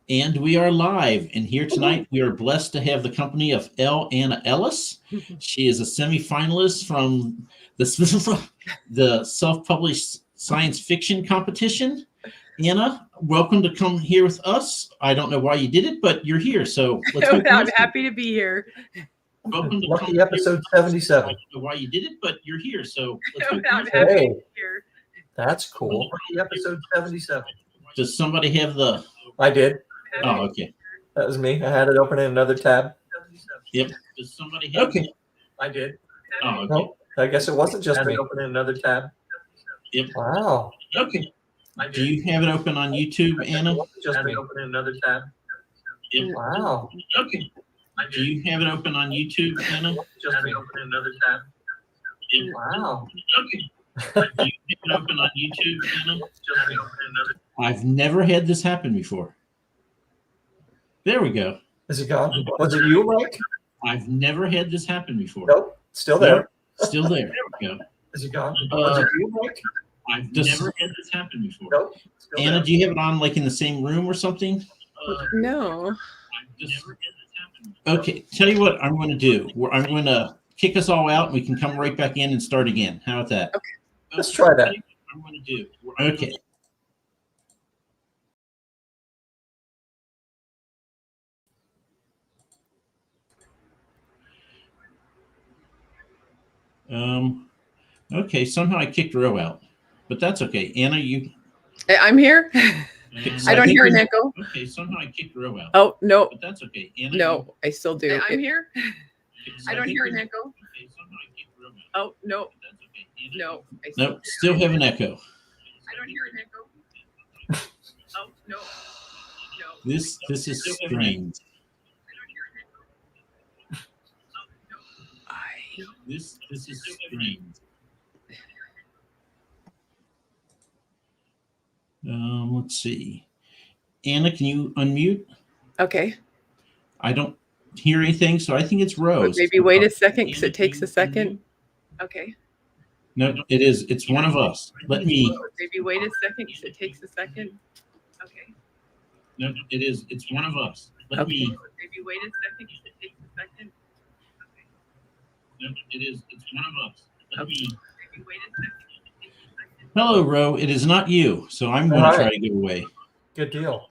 And we are live. And here tonight, we are blessed to have the company of Anna Ellis. She is a semifinalist from the self-published science fiction competition. Anna, welcome to come here with us. I don't know why you did it, but you're here. So let's make I'm happy to be here. Welcome to Lucky episode 77. I don't know why you did it, but you're here. So let's I'm make happy Hey. to be here. That's cool. Lucky episode 77. Does somebody have the? I did. Oh, okay. That was me. I had it open in another tab. Yep. Does somebody have? Okay. I did. Oh, okay. Nope. I guess it wasn't just Had it me. Open in another tab. Yep. Wow. Okay. Do you have it open on YouTube, Anna? Just me. Open in another tab. Yep. Wow. Okay. Do you have it open on YouTube, Anna? Just me. Open in another tab. Yep. Wow. Okay. Do you have it open on YouTube, Anna? Just me. Open in another. I've never had this happen before. There we go. Is it gone? Was it you, Mike? I've never had this happen before. Nope. Still there. Nope. Still there. There we go. Is it gone? Was it you, Mike? I've never had this happen before. Nope. Still Anna, there. do you have it on like in the same room or something? No. Okay, tell you what I'm going to do. I'm going to kick us all out, and we can come right back in and start again. How about that? Okay. Let's try that. I'm going to do. Okay. Okay, somehow I kicked Row out, but that's okay. Anna, you. I'm here. Okay, so I don't think hear an we- echo. Okay, somehow I kicked Row out. Oh, no. But that's okay. Anna, No, I still do. I'm here. okay, so I don't think hear we- an echo. Okay, somehow I kicked Row out. Oh, no. But that's okay. Anna, No. I Nope, still have an echo. I don't hear an echo. Oh, no. No. This is strange. This is strange. Let's see. Anna, can you unmute? Okay. I don't hear anything, so I think it's Rose. Maybe wait a second because it takes a second. Okay. No, it is. It's one of us. Let me. Maybe wait a second because it takes a second. Okay. No, it is. It's one of us. Let Okay. me. Maybe wait a second because it takes a second. Okay. No, it is. It's one of us. Let Okay. me. Maybe wait a second because it takes a second. Hello, Ro. It is not you, so I'm going to try to get away. Good deal.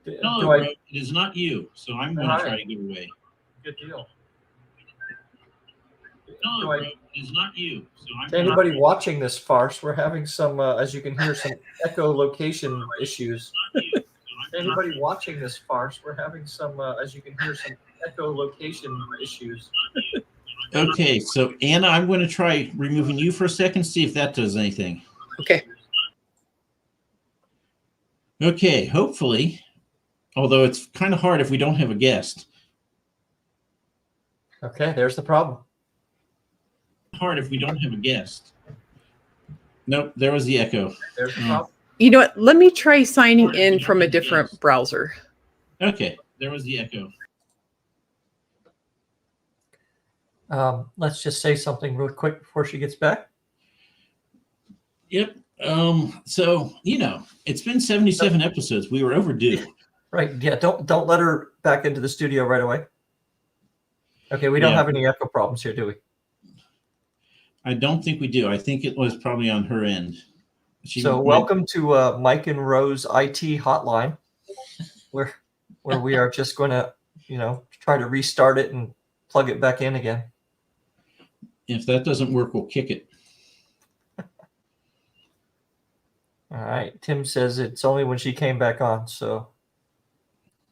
Hello, Do Ro. I? It is not you, so I'm going to try to get away. Good deal. Hello, Do I- Ro. It is not you, so I'm. To anybody watching this farce, we're having some, as you can hear, some echolocation issues. To anybody watching this farce, we're having some, as you can hear, some echolocation issues. Okay, so Anna, I'm going to try removing you for a second, see if that does anything. Okay. Okay, hopefully, although it's kind of hard if we don't have a guest. Okay, there's the problem. Hard if we don't have a guest. Nope, there was the echo. There's the problem. You know what? Let me try signing in from a different browser. Okay, there was the echo. Let's just say something real quick before she gets back. Yep. So, it's been 77 episodes. We were overdue. Right. Yeah. Don't let her back into the studio right away. Okay. We don't Yeah. have any echo problems here, do we? I don't think we do. I think it was probably on her end. So welcome to Mike and Rose IT hotline, where we are just going to, try to restart it and plug it back in again. If that doesn't work, we'll kick it. All right. Tim says it's only when she came back on. So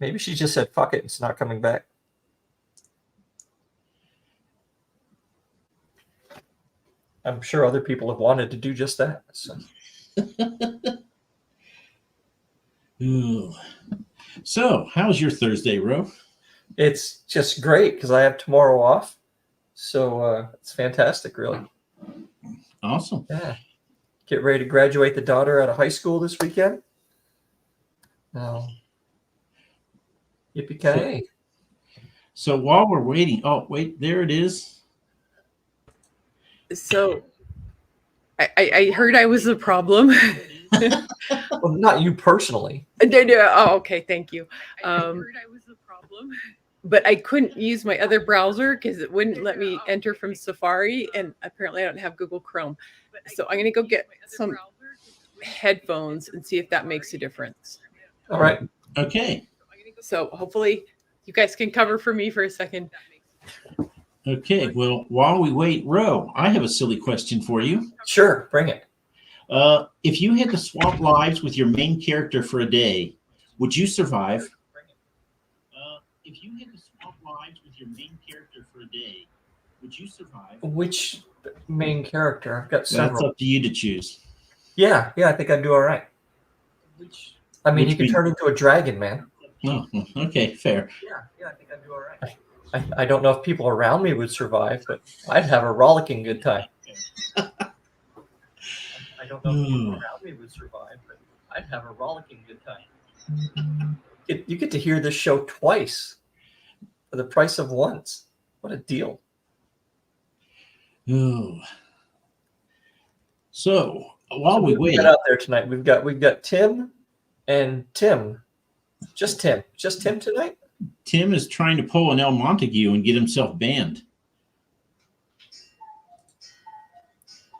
maybe she just said, fuck it. It's not coming back. I'm sure other people have wanted to do just that. So. Ooh. So, how's your Thursday, Ro? It's just great because I have tomorrow off. So it's fantastic, really. Awesome. Yeah. Get ready to graduate the daughter out of high school this weekend. Yippee-ki-yay. So while we're waiting, oh, wait, there it is. So I heard I was the problem. Well, not you personally. Oh, okay. Thank you. I heard I was the problem. But I couldn't use my other browser because it wouldn't let me enter from Safari, and apparently I don't have Google Chrome. So I'm going to go get some headphones and see if that makes a difference. All right. Okay. So hopefully you guys can cover for me for a second. Okay. Well, while we wait, Ro, I have a silly question for you. Sure, bring it. If you had to swap lives with your main character for a day, would you survive? If you had to swap lives with your main character for a day, would you survive? Which main character? I've got several. That's up to you to choose. Yeah, I think I'd do all right. I mean, he could turn into a dragon, man. Oh, okay, fair. Yeah, I think I'd do all right. I don't know if people around me would survive, but I'd have a rollicking good time. I don't know if people around me would survive, but I'd have a rollicking good time. You get to hear this show twice for the price of once. What a deal. Oh. So while we wait, out there tonight, we've got Tim and Tim. Just Tim tonight. Tim is trying to pull an El Montague and get himself banned.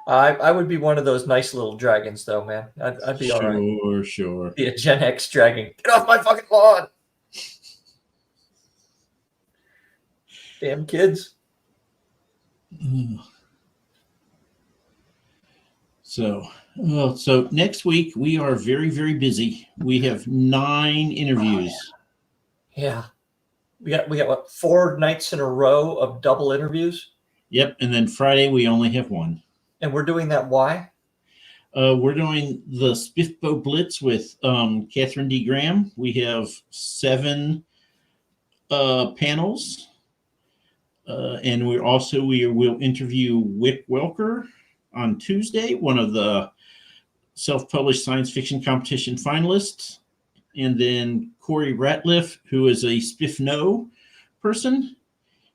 I would be one of those nice little dragons, though, man. I'd be all right. Sure. Be a Gen X dragon. Get off my fucking lawn! Damn kids. So next week we are very, very busy. We have 9 interviews. Yeah. We got what, 4 nights in a row of double interviews? Yep, and then Friday we only have 1. And we're doing that why? We're doing the Spiffbo Blitz with Catherine D. Graham. We have 7 panels. And we will interview Wick Welker on Tuesday, one of the self-published science fiction competition finalists. And then Corey Ratliff, who is a Spiff-No person.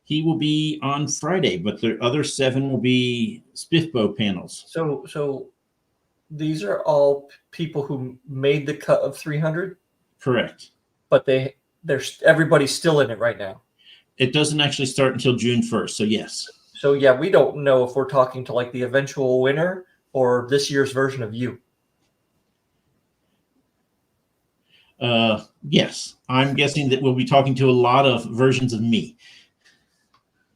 He will be on Friday, but the other 7 will be Spiffbo panels. So these are all people who made the cut of 300? Correct. But everybody's still in it right now. It doesn't actually start until June 1st, so yes. So yeah, we don't know if we're talking to like the eventual winner or this year's version of you. Yes, I'm guessing that we'll be talking to a lot of versions of me.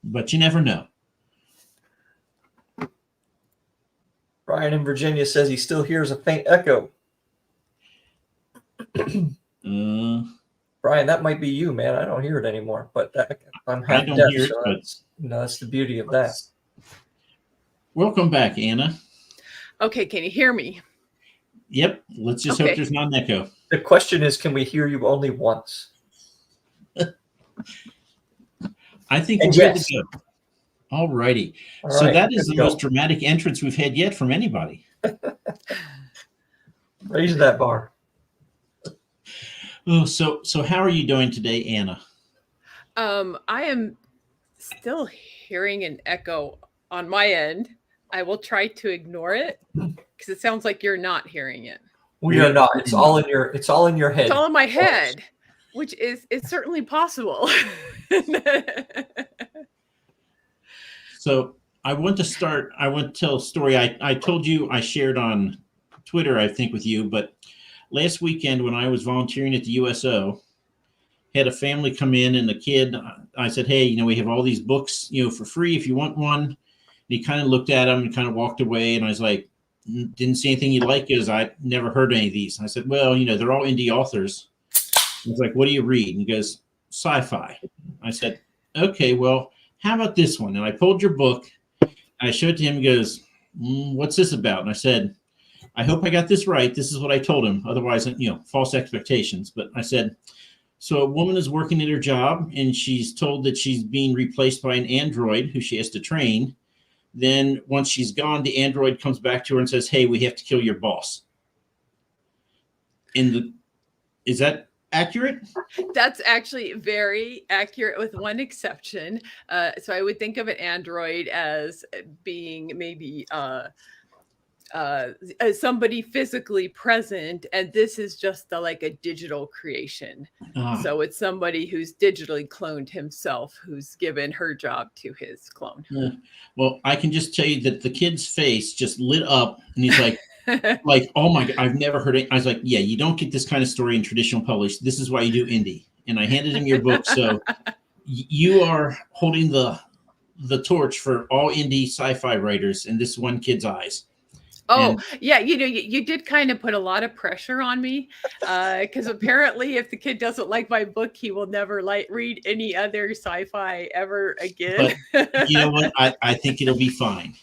But you never know. Brian in Virginia says he still hears a faint echo. Brian, that might be you, man. I don't hear it anymore, but I'm half deaf. Hear it, so that's the beauty of that. Welcome back, Anna. Okay, can you hear me? Yep. Let's just hope there's not an echo. The question is, can we hear you only once? I think we're good to go. All righty. So that is the most dramatic entrance we've had yet from anybody. Raise that bar. Oh, so how are you doing today, Anna? I am still hearing an echo on my end. I will try to ignore it because it sounds like you're not hearing it. We are not. It's all in your head. It's all in my head, which is certainly possible. So I want to tell a story. I told you, I shared on Twitter, I think, with you, but last weekend when I was volunteering at the USO, had a family come in and the kid, I said, hey, we have all these books, for free if you want one. And he kind of looked at them and kind of walked away. And I was like, didn't see anything you like, because I never heard any of these. And I said, well, they're all indie authors. I was like, what do you read? And he goes, sci-fi. I said, okay, well, how about this one? And I pulled your book. I showed it to him. He goes, what's this about? And I said, I hope I got this right. This is what I told him. Otherwise, false expectations. But I said, so a woman is working at her job and she's told that she's being replaced by an android who she has to train. Then once she's gone, the android comes back to her and says, hey, we have to kill your boss. Is that accurate? That's actually very accurate with one exception. So I would think of an android as being maybe somebody physically present, and this is just like a digital creation. Ah, So it's somebody who's digitally cloned himself, who's given her job to his clone. well, I can just tell you that the kid's face just lit up, and he's like, oh my God, I've never heard it. I was like, yeah, you don't get this kind of story in traditional published. This is why you do indie. And I handed him your book. So you are holding the torch for all indie sci-fi writers in this one kid's eyes. Oh, And yeah, you did kind of put a lot of pressure on me, because apparently if the kid doesn't like my book, he will never read any other sci-fi ever again. but you know what? I think it'll be fine.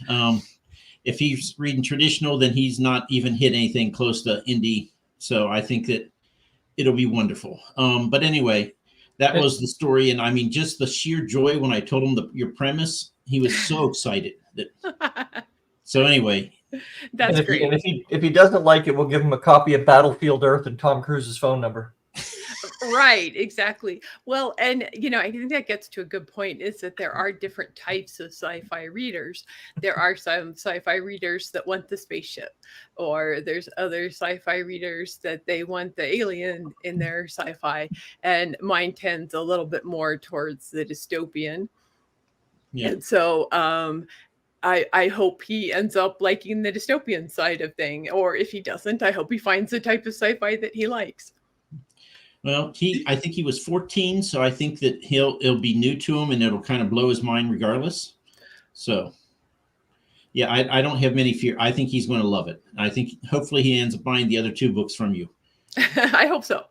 If he's reading traditional, then he's not even hit anything close to indie. So I think that it'll be wonderful. But anyway, that was the story. And I mean, just the sheer joy when I told him your premise, he was so excited. So anyway. That's great. And if he doesn't like it, we'll give him a copy of Battlefield Earth and Tom Cruise's phone number. Right, exactly. Well, and I think that gets to a good point, is that there are different types of sci-fi readers. There are some sci-fi readers that want the spaceship, or there's other sci-fi readers that they want the alien in their sci-fi, and mine tends a little bit more towards the dystopian. Yeah. And so I hope he ends up liking the dystopian side of thing, or if he doesn't, I hope he finds the type of sci-fi that he likes. Well, I think he was 14, so I think that it'll be new to him, and it'll kind of blow his mind regardless. So, yeah, I don't have many fear. I think he's going to love it. I think hopefully he ends up buying the other 2 books from you. I hope so.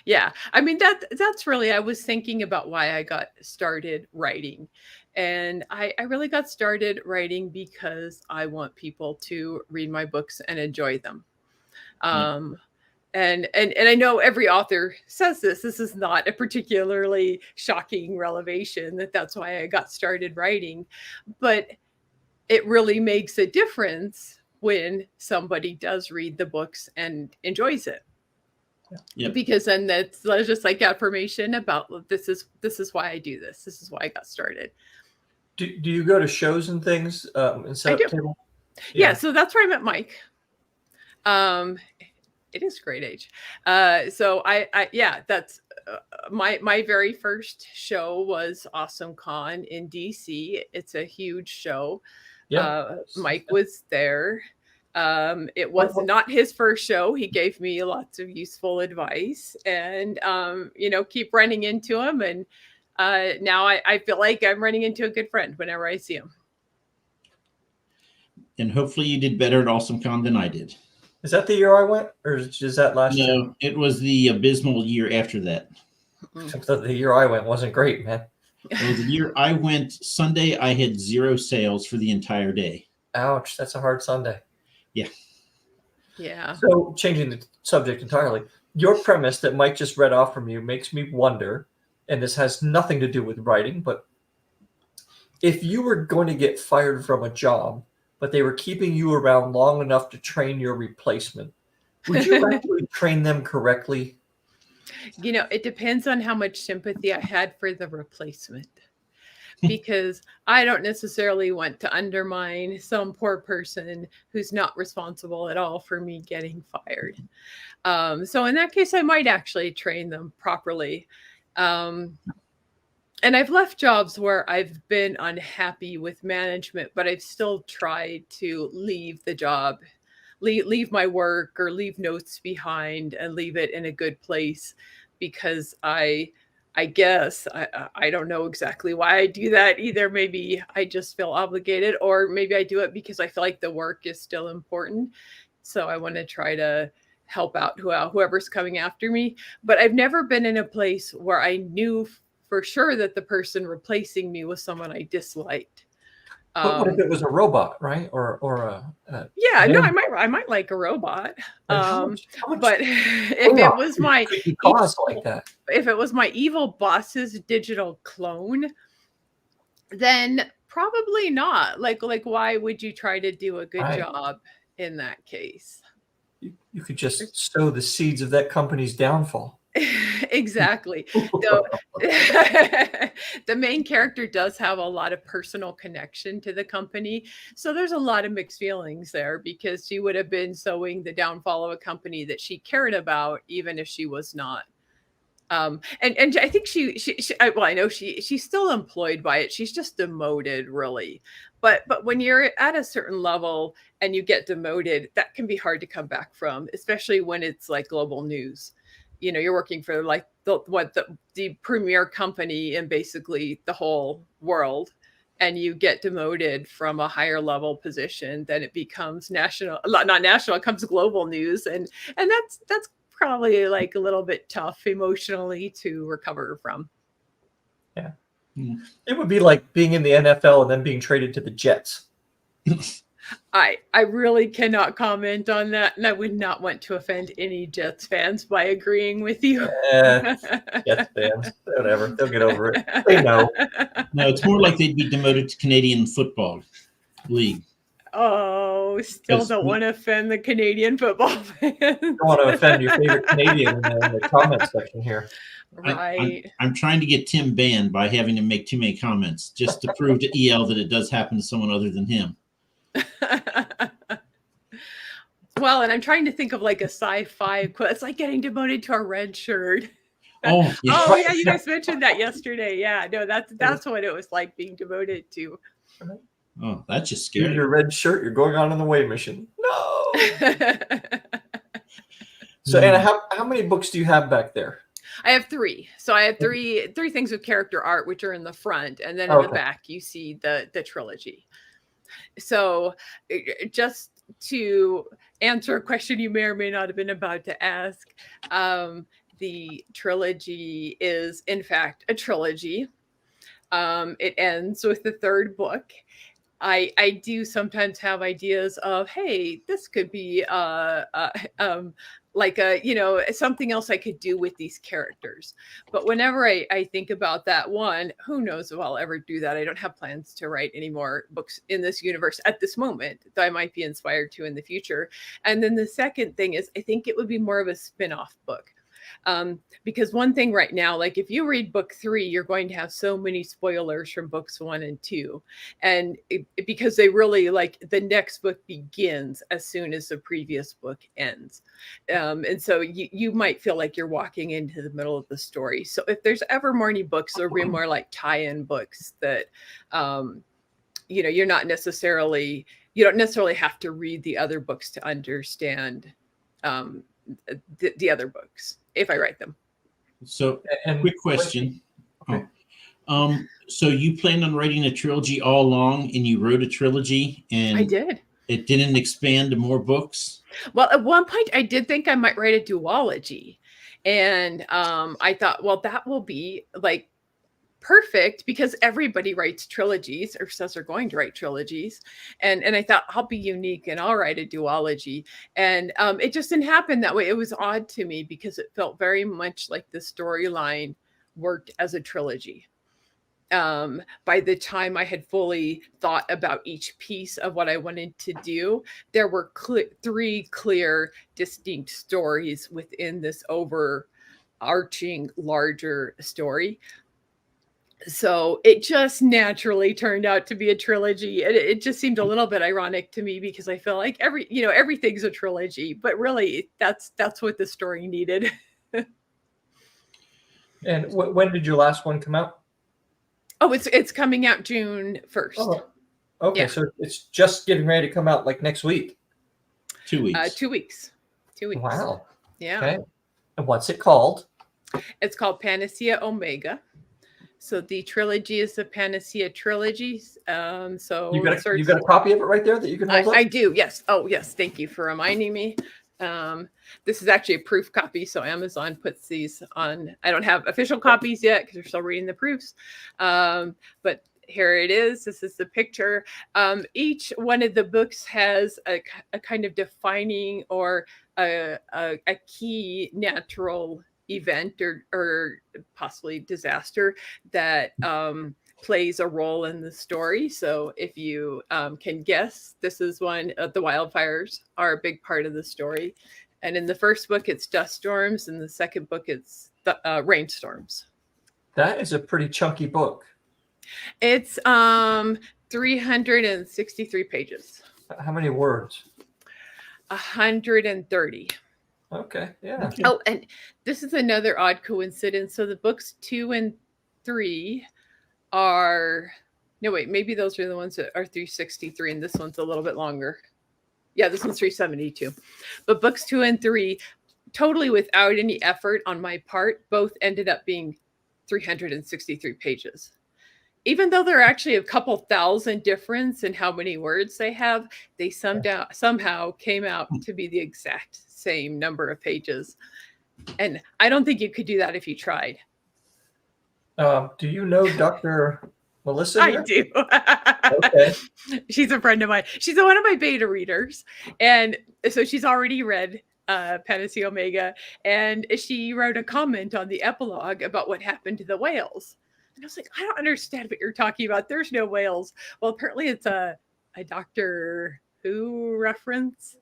Yeah, I mean that's really, I was thinking about why I got started writing, and I really got started writing because I want people to read my books and enjoy them. And I know every author says this. This is not a particularly shocking revelation that's why I got started writing, but it really makes a difference when somebody does read the books and enjoys it. Yep. Because then that's just like affirmation about this is why I do this. This is why I got started. Do you go to shows and things? And set up table? Yeah, so that's where I met Mike. It is great age. So I that's my very first show was Awesome Con in DC. It's a huge show. Yeah. Mike was there. It was not his first show. He gave me lots of useful advice, and keep running into him. And now I feel like I'm running into a good friend whenever I see him. And hopefully you did better at Awesome Con than I did. Is that the year I went, or is that last year? No, it was the abysmal year after that. The year I went wasn't great, man. Well, the year I went Sunday, I had 0 sales for the entire day. Ouch, that's a hard Sunday. Yeah. Yeah. So changing the subject entirely, your premise that Mike just read off from you makes me wonder, and this has nothing to do with writing, but if you were going to get fired from a job, but they were keeping you around long enough to train your replacement, would you actually train them correctly? It depends on how much sympathy I had for the replacement, because I don't necessarily want to undermine some poor person who's not responsible at all for me getting fired. So in that case, I might actually train them properly. And I've left jobs where I've been unhappy with management, but I've still tried to leave the job, leave my work or leave notes behind and leave it in a good place, because I guess I don't know exactly why I do that either. Maybe I just feel obligated, or maybe I do it because I feel like the work is still important. So I want to try to help out whoever's coming after me. But I've never been in a place where I knew for sure that the person replacing me was someone I disliked. But what if it was a robot, right? Or yeah, no, I might like a robot. How much but if it was my if it was my evil boss's digital clone, then probably not. Like why would you try to do a good job in that case? You could just sow the seeds of that company's downfall. Exactly. Though the main character does have a lot of personal connection to the company. So there's a lot of mixed feelings there because she would have been sowing the downfall of a company that she cared about, even if she was not. And I think well, I know she's still employed by it. She's just demoted, really. But when you're at a certain level and you get demoted, that can be hard to come back from, especially when it's like global news. You're working for like the premier company in basically the whole world, and you get demoted from a higher level position, then it becomes national, not national, it comes global news, and that's probably like a little bit tough emotionally to recover from. Yeah. It would be like being in the NFL and then being traded to the Jets. I really cannot comment on that, and I would not want to offend any Jets fans by agreeing with you. Jets fans, whatever, they'll get over it. They know. No, it's more like they'd be demoted to Canadian Football League. Oh, still don't want to offend the Canadian football fans. Don't want to offend your favorite Canadian in the comment section here. Right. I'm trying to get Tim banned by having him make too many comments, just to prove to EL that it does happen to someone other than him. Well, and I'm trying to think of like a sci-fi quote. It's like getting demoted to a red shirt. Oh, yeah. Oh yeah, you guys mentioned that yesterday. Yeah, no, that's what it was like being demoted to. Oh, that's just scary. Your red shirt, you're going on an away mission. No. So Anna, how many books do you have back there? I have 3. So I have three things with character art, which are in the front, and then in the back you see the trilogy. So just to answer a question you may or may not have been about to ask, the trilogy is in fact a trilogy. It ends with the 3rd book. I do sometimes have ideas of, hey, this could be like something else I could do with these characters. But whenever I think about that one, who knows if I'll ever do that. I don't have plans to write any more books in this universe at this moment, though I might be inspired to in the future. And then the second thing is, I think it would be more of a spin-off book. Because one thing right now, like if you read book 3, you're going to have so many spoilers from books 1 and 2. And because they really like the next book begins as soon as the previous book ends. And so you might feel like you're walking into the middle of the story. So if there's ever more books, there'll be more like tie-in books that, you don't necessarily have to read the other books to understand the other books if I write them. So, quick question. Okay. So you planned on writing a trilogy all along, and you wrote a trilogy, and I did. It didn't expand to more books? Well, at one point I did think I might write a duology, and I thought, well, that will be like perfect because everybody writes trilogies or says they're going to write trilogies. And I thought I'll be unique and I'll write a duology. And it just didn't happen that way. It was odd to me because it felt very much like the storyline worked as a trilogy. By the time I had fully thought about each piece of what I wanted to do, there were 3 clear, distinct stories within this overarching larger story. So it just naturally turned out to be a trilogy. And it just seemed a little bit ironic to me because I feel like everything's a trilogy, but really that's what the story needed. And when did your last one come out? Oh, it's coming out June 1st. Oh, okay. Yeah. So it's just getting ready to come out like next week. 2 weeks. 2 weeks. 2 weeks. Wow. Yeah. Okay. And what's it called? It's called Panacea Omega. So the trilogy is the Panacea trilogy. So you got a copy of it right there that you can hold up? I do. Yes. Oh, yes. Thank you for reminding me. This is actually a proof copy. So Amazon puts these on. I don't have official copies yet because they're still reading the proofs. But here it is. This is the picture. Each one of the books has a kind of defining or a key natural event or possibly disaster that plays a role in the story. So if you can guess, this is one of the wildfires are a big part of the story. And in the first book, it's dust storms. In the second book, it's rainstorms. That is a pretty chunky book. It's 363 pages. How many words? 130. Okay, yeah. Oh, and this is another odd coincidence. So the books 2 and 3 are, no, wait, maybe those are the ones that are 363, and this one's a little bit longer. Yeah, this one's 372. But books 2 and 3, totally without any effort on my part, both ended up being 363 pages. Even though there are actually a couple thousand difference in how many words they have, they somehow came out to be the exact same number of pages. And I don't think you could do that if you tried. Do you know Dr. Melissa? I do. Okay. She's a friend of mine. She's one of my beta readers. And so she's already read Panacea Omega. And she wrote a comment on the epilogue about what happened to the whales. And I was like, I don't understand what you're talking about. There's no whales. Well, apparently it's a Doctor Who reference.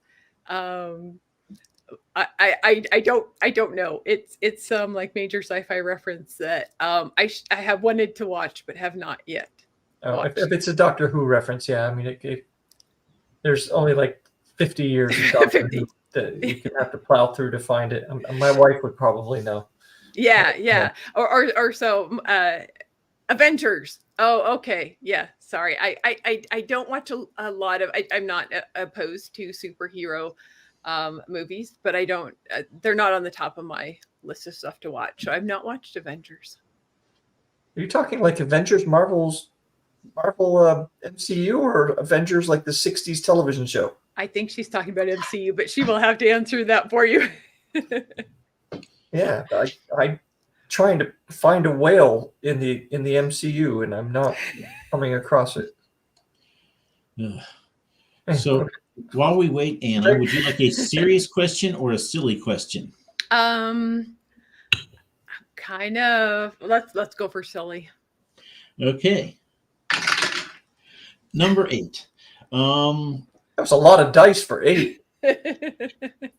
I don't know. It's some like major sci-fi reference that I have wanted to watch but have not yet. Oh, if it's a Doctor Who reference, yeah. I mean, there's only like 50 years of Doctor Who that you could have to plow through to find it. My wife would probably know. Yeah. Or so Avengers. Oh, okay. Yeah. Sorry. I don't watch a lot of. I'm not opposed to superhero movies, but I don't. They're not on the top of my list of stuff to watch. So I've not watched Avengers. Are you talking like Avengers, Marvel MCU, or Avengers like the 60s television show? I think she's talking about MCU, but she will have to answer that for you. Yeah, I trying to find a whale in the MCU, and I'm not coming across it. So while we wait, Anna, would you like a serious question or a silly question? Kind of. Let's go for silly. Okay. Number 8. That was a lot of dice for 8.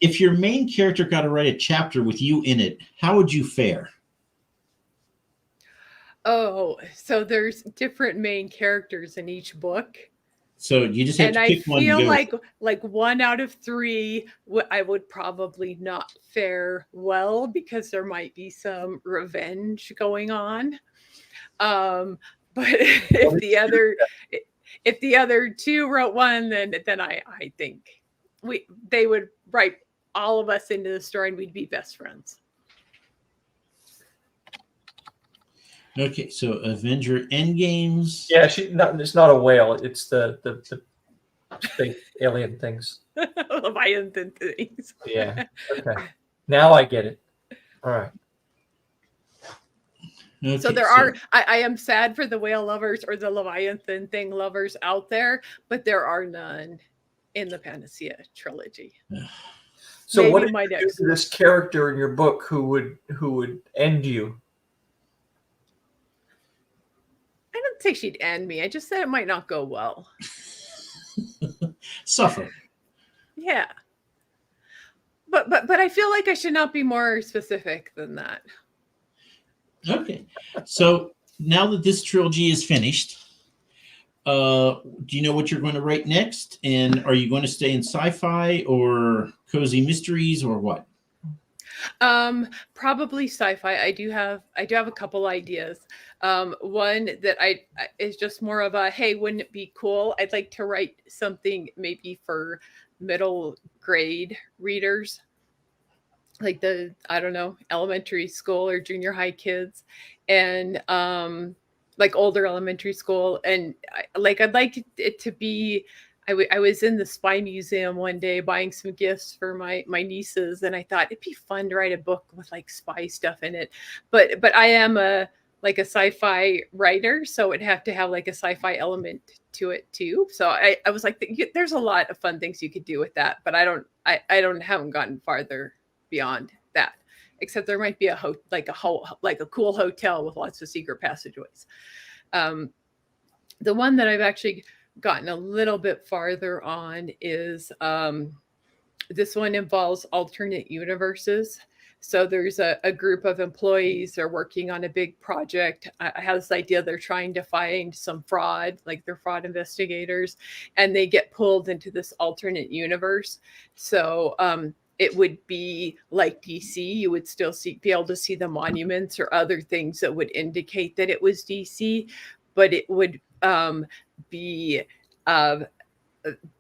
If your main character got to write a chapter with you in it, how would you fare? Oh, so there's different main characters in each book. So you just have And to I pick one. feel to go. like 1 out of 3, I would probably not fare well because there might be some revenge going on. But if the other 2 wrote one, then I think they would write all of us into the story and we'd be best friends. Okay, so Avenger Endgames. Yeah, it's not a whale. It's the big alien things. Leviathan things. Yeah. Okay. Now I get it. All right. Okay, So I am sad for the whale lovers or the Leviathan thing lovers out there, but there are none in the Panacea trilogy. So Maybe what did my you do next to this character in your book who would end you? I don't think she'd end me. I just said it might not go well. Suffer. Yeah. But I feel like I should not be more specific than that. Okay, so now that this trilogy is finished, do you know what you're going to write next? And are you going to stay in sci-fi or cozy mysteries or what? Probably sci-fi. I do have a couple ideas. One that is just more of a, hey, wouldn't it be cool? I'd like to write something maybe for middle grade readers, like the, I don't know, elementary school or junior high kids, and like older elementary school. And I'd like it to be, I was in the Spy Museum one day buying some gifts for my nieces, and I thought it'd be fun to write a book with like spy stuff in it. But I am a sci-fi writer, so it'd have to have like a sci-fi element to it too. So I was like, there's a lot of fun things you could do with that, but I haven't gotten farther beyond that, except there might be a cool hotel with lots of secret passageways. The one that I've actually gotten a little bit farther on is This one involves alternate universes. So there's a group of employees are working on a big project. I have this idea they're trying to find some fraud, like they're fraud investigators, and they get pulled into this alternate universe. So it would be like DC. You would still be able to see the monuments or other things that would indicate that it was DC, but it would be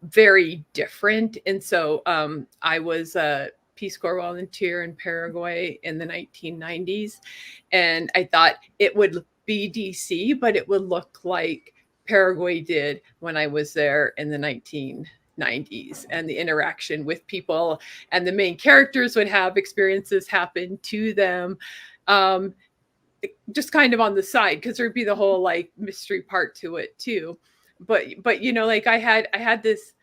very different. And so I was a Peace Corps volunteer in Paraguay in the 1990s, and I thought it would be DC, but it would look like Paraguay did when I was there in the 1990s, and the interaction with people, and the main characters would have experiences happen to them, just kind of on the side, because there'd be the whole like mystery part to it too. But like I had this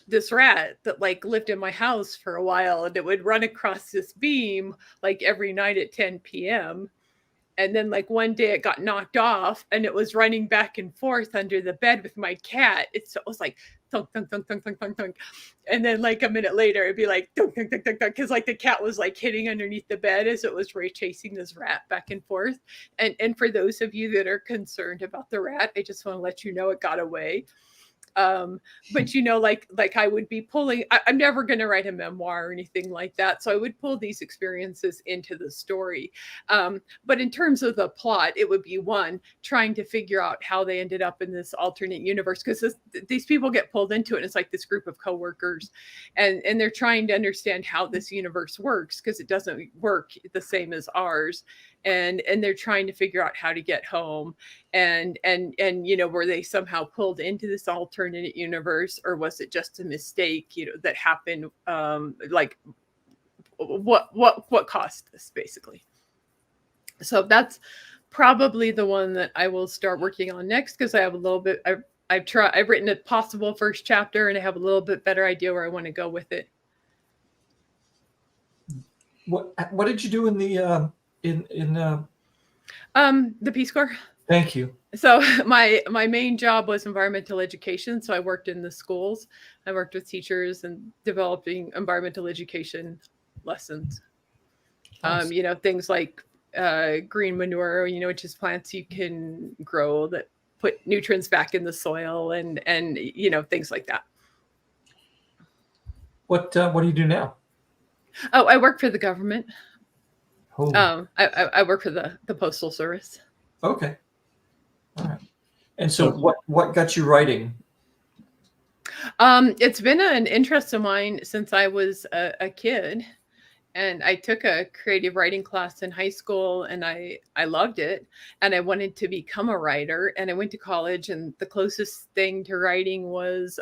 this rat that like lived in my house for a while, and it would run across this beam like every night at 10 p.m. And then like one day it got knocked off, and it was running back and forth under the bed with my cat. It was like thunk, thunk, thunk, thunk, thunk, thunk, thunk. And then like a minute later it'd be like thunk, thunk, thunk, thunk, thunk, because like the cat was like hitting underneath the bed as it was chasing this rat back and forth. And for those of you that are concerned about the rat, I just want to let you know it got away. But like I would be pulling, I'm never going to write a memoir or anything like that, so I would pull these experiences into the story. But in terms of the plot, it would be one, trying to figure out how they ended up in this alternate universe, because these people get pulled into it, and it's like this group of coworkers, and they're trying to understand how this universe works, because it doesn't work the same as ours. And they're trying to figure out how to get home, and were they somehow pulled into this alternate universe, or was it just a mistake that happened, like what caused this, basically. So that's probably the one that I will start working on next, because I have a little bit, I've written a possible first chapter, and I have a little bit better idea where I want to go with it. What did you do in the the Peace Corps? Thank you. So my main job was environmental education. So I worked in the schools. I worked with teachers and developing environmental education lessons. Nice. Things like green manure, which is plants you can grow that put nutrients back in the soil, and things like that. What do you do now? Oh, I work for the government. Oh. I work for the Postal Service. Okay. All right. And so what got you writing? It's been an interest of mine since I was a kid, and I took a creative writing class in high school, and I loved it, and I wanted to become a writer, and I went to college, and the closest thing to writing was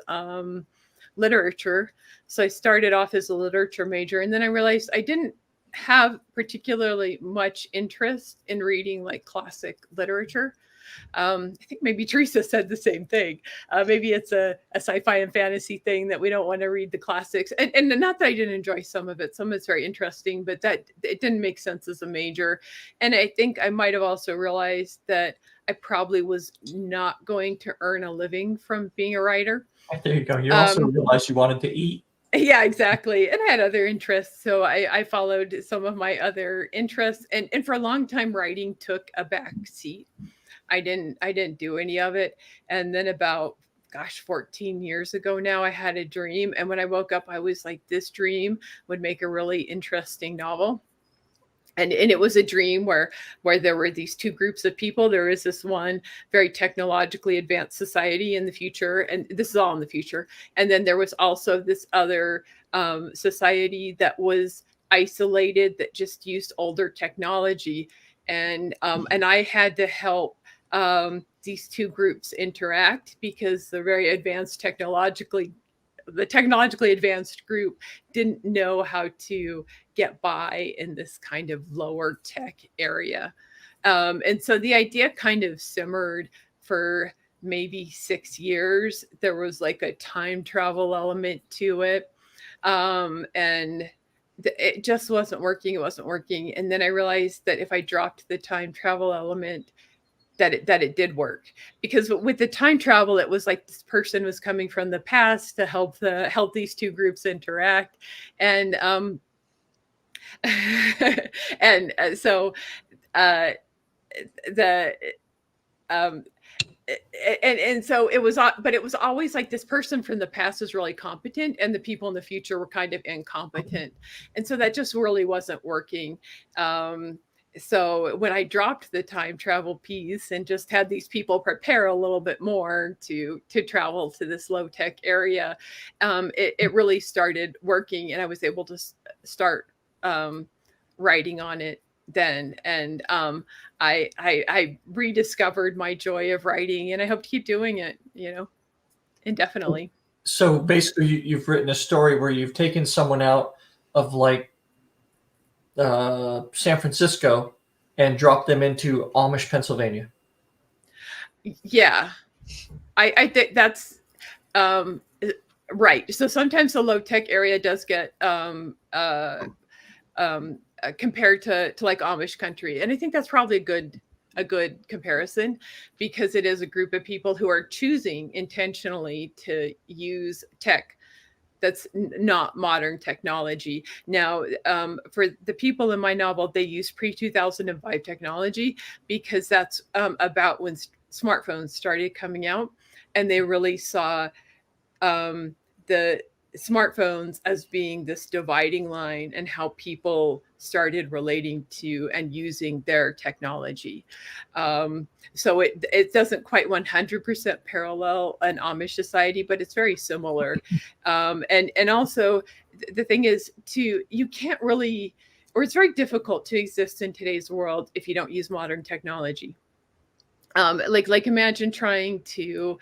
literature. So I started off as a literature major, and then I realized I didn't have particularly much interest in reading like classic literature. I think maybe Teresa said the same thing. Maybe it's a sci-fi and fantasy thing that we don't want to read the classics. And not that I didn't enjoy some of it. Some of it's very interesting, but that it didn't make sense as a major. And I think I might have also realized that I probably was not going to earn a living from being a writer. There you go. You also realized you wanted to eat. Yeah, exactly. And I had other interests. So I followed some of my other interests. And for a long time, writing took a back seat. I didn't do any of it. And then about, 14 years ago now, I had a dream. And when I woke up, I was like, this dream would make a really interesting novel. And it was a dream where there were these two groups of people. There is this one very technologically advanced society in the future, and this is all in the future. And then there was also this other society that was isolated, that just used older technology. And I had to help these two groups interact, because the very advanced technologically advanced group didn't know how to get by in this kind of lower tech area. And so the idea kind of simmered for maybe 6 years. There was like a time travel element to it. And it just wasn't working. It wasn't working. And then I realized that if I dropped the time travel element, that it did work, because with the time travel, it was like this person was coming from the past to help these two groups interact, and and so the and so it was, but it was always like this person from the past was really competent and the people in the future were kind of incompetent, and so that just really wasn't working. So when I dropped the time travel piece and just had these people prepare a little bit more to travel to this low tech area, it really started working, and I was able to start writing on it then. And I rediscovered my joy of writing, and I hope to keep doing it, indefinitely. So basically, you've written a story where you've taken someone out of like San Francisco and dropped them into Amish, Pennsylvania. Yeah, I think that's right. So sometimes the low tech area does get compared to like Amish country, and I think that's probably a good comparison, because it is a group of people who are choosing intentionally to use tech that's not modern technology. Now, for the people in my novel, they use pre-2005 technology, because that's about when smartphones started coming out, and they really saw the smartphones as being this dividing line, and how people started relating to and using their technology. So it doesn't quite 100% parallel an Amish society, but it's very similar. And also the thing is you can't really, or it's very difficult to exist in today's world if you don't use modern technology. Like imagine trying to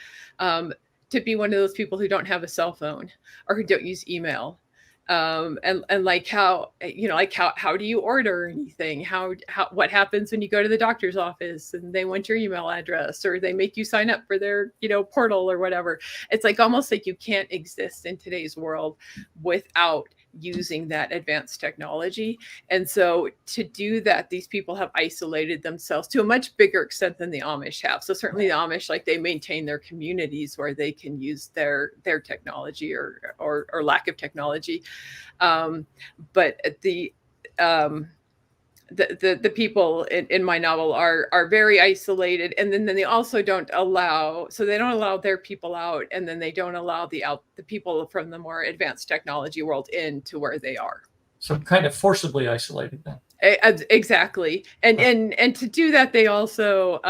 be one of those people who don't have a cell phone or who don't use email. And like how do you order anything? What happens when you go to the doctor's office and they want your email address, or they make you sign up for their, portal or whatever? It's like almost like you can't exist in today's world without using that advanced technology. And so to do that, these people have isolated themselves to a much bigger extent than the Amish have. So certainly the Amish, like, they maintain their communities where they can use their technology or lack of technology. But the people in my novel are very isolated, and then they also don't allow their people out, and then they don't allow the people from the more advanced technology world into where they are. So kind of forcibly isolated then. Exactly. And to do that, they also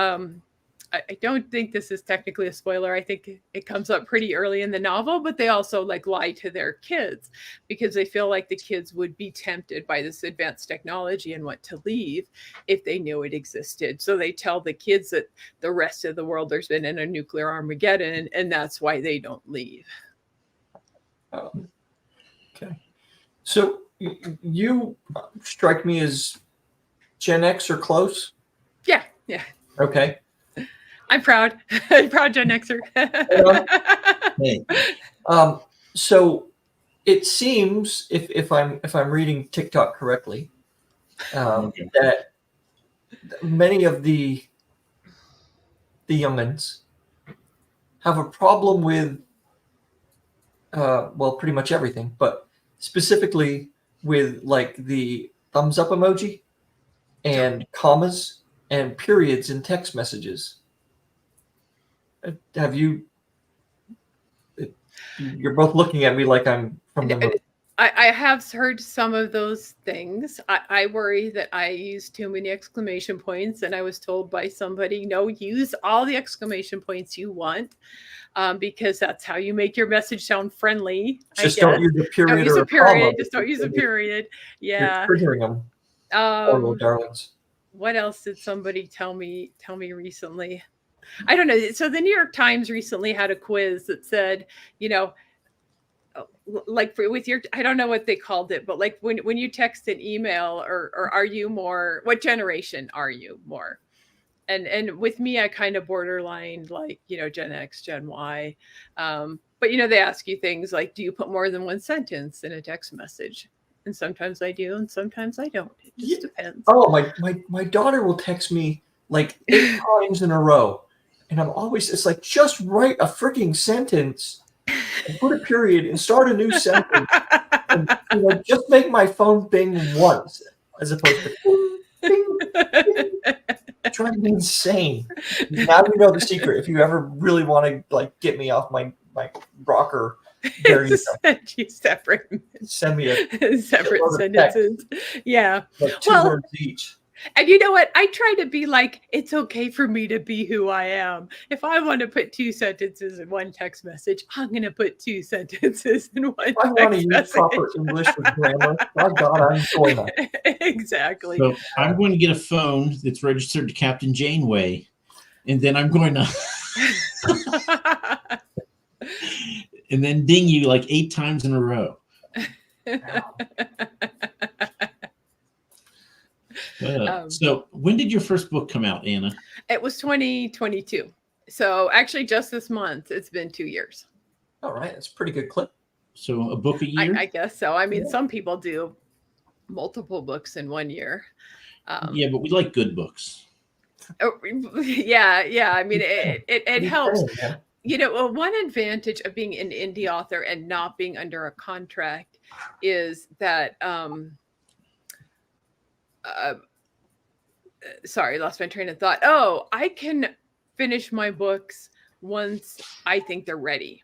I don't think this is technically a spoiler. I think it comes up pretty early in the novel, but they also lie to their kids, because they feel like the kids would be tempted by this advanced technology and want to leave if they knew it existed. So they tell the kids that the rest of the world has been in a nuclear Armageddon, and that's why they don't leave. Okay. So you strike me as Gen X or close? Yeah. Okay. I'm proud. I'm proud Gen Xer. Hey. So it seems, if I'm reading TikTok correctly, that many of the youngins have a problem with pretty much everything, but specifically with like the thumbs up emoji and commas and periods in text messages. Have you? You're both looking at me like I'm from the movie. I have heard some of those things. I worry that I use too many exclamation points, and I was told by somebody, no, use all the exclamation points you want, because that's how you make your message sound friendly. Just don't use a period. Don't use or a period. comma. Just don't use a period. Yeah. You're triggering them. Little darlings. What else did somebody tell me recently? I don't know. So the New York Times recently had a quiz that said, like with your, I don't know what they called it, but like when you text an email, or are you more, what generation are you more? And with me, I kind of borderline like, Gen X, Gen Y. But, they ask you things like, do you put more than one sentence in a text message? And sometimes I do, and sometimes I don't. It just depends. Oh, my daughter will text me like 8 times in a row. And I'm always, it's like, just write a freaking sentence and put a period and start a new sentence. And, just make my phone bing once as opposed to bing, bing, bing. Driving me insane. Now you know the secret. If you ever really want to like get me off my rocker, there you go. Send you separate. Send me a separate sentences. Yeah. Like 2 words each. And you know what? I try to be like, it's okay for me to be who I am. If I want to put 2 sentences in one text message, I'm going to put 2 sentences in one I want to use proper English with grammar. My God, I'm doing that. Exactly. So I'm going to get a phone that's registered to Captain Janeway, and then I'm going to and then ding you like 8 times in a row. So when did your first book come out, Anna? It was 2022. So actually just this month, it's been 2 years. All right. That's a pretty good clip. So a book a year? I guess so. I mean, some people do multiple books in 1 year. Yeah, but we like good books. Yeah. I mean, it helps. One advantage of being an indie author and not being under a contract is that sorry, lost my train of thought. Oh, I can finish my books once I think they're ready.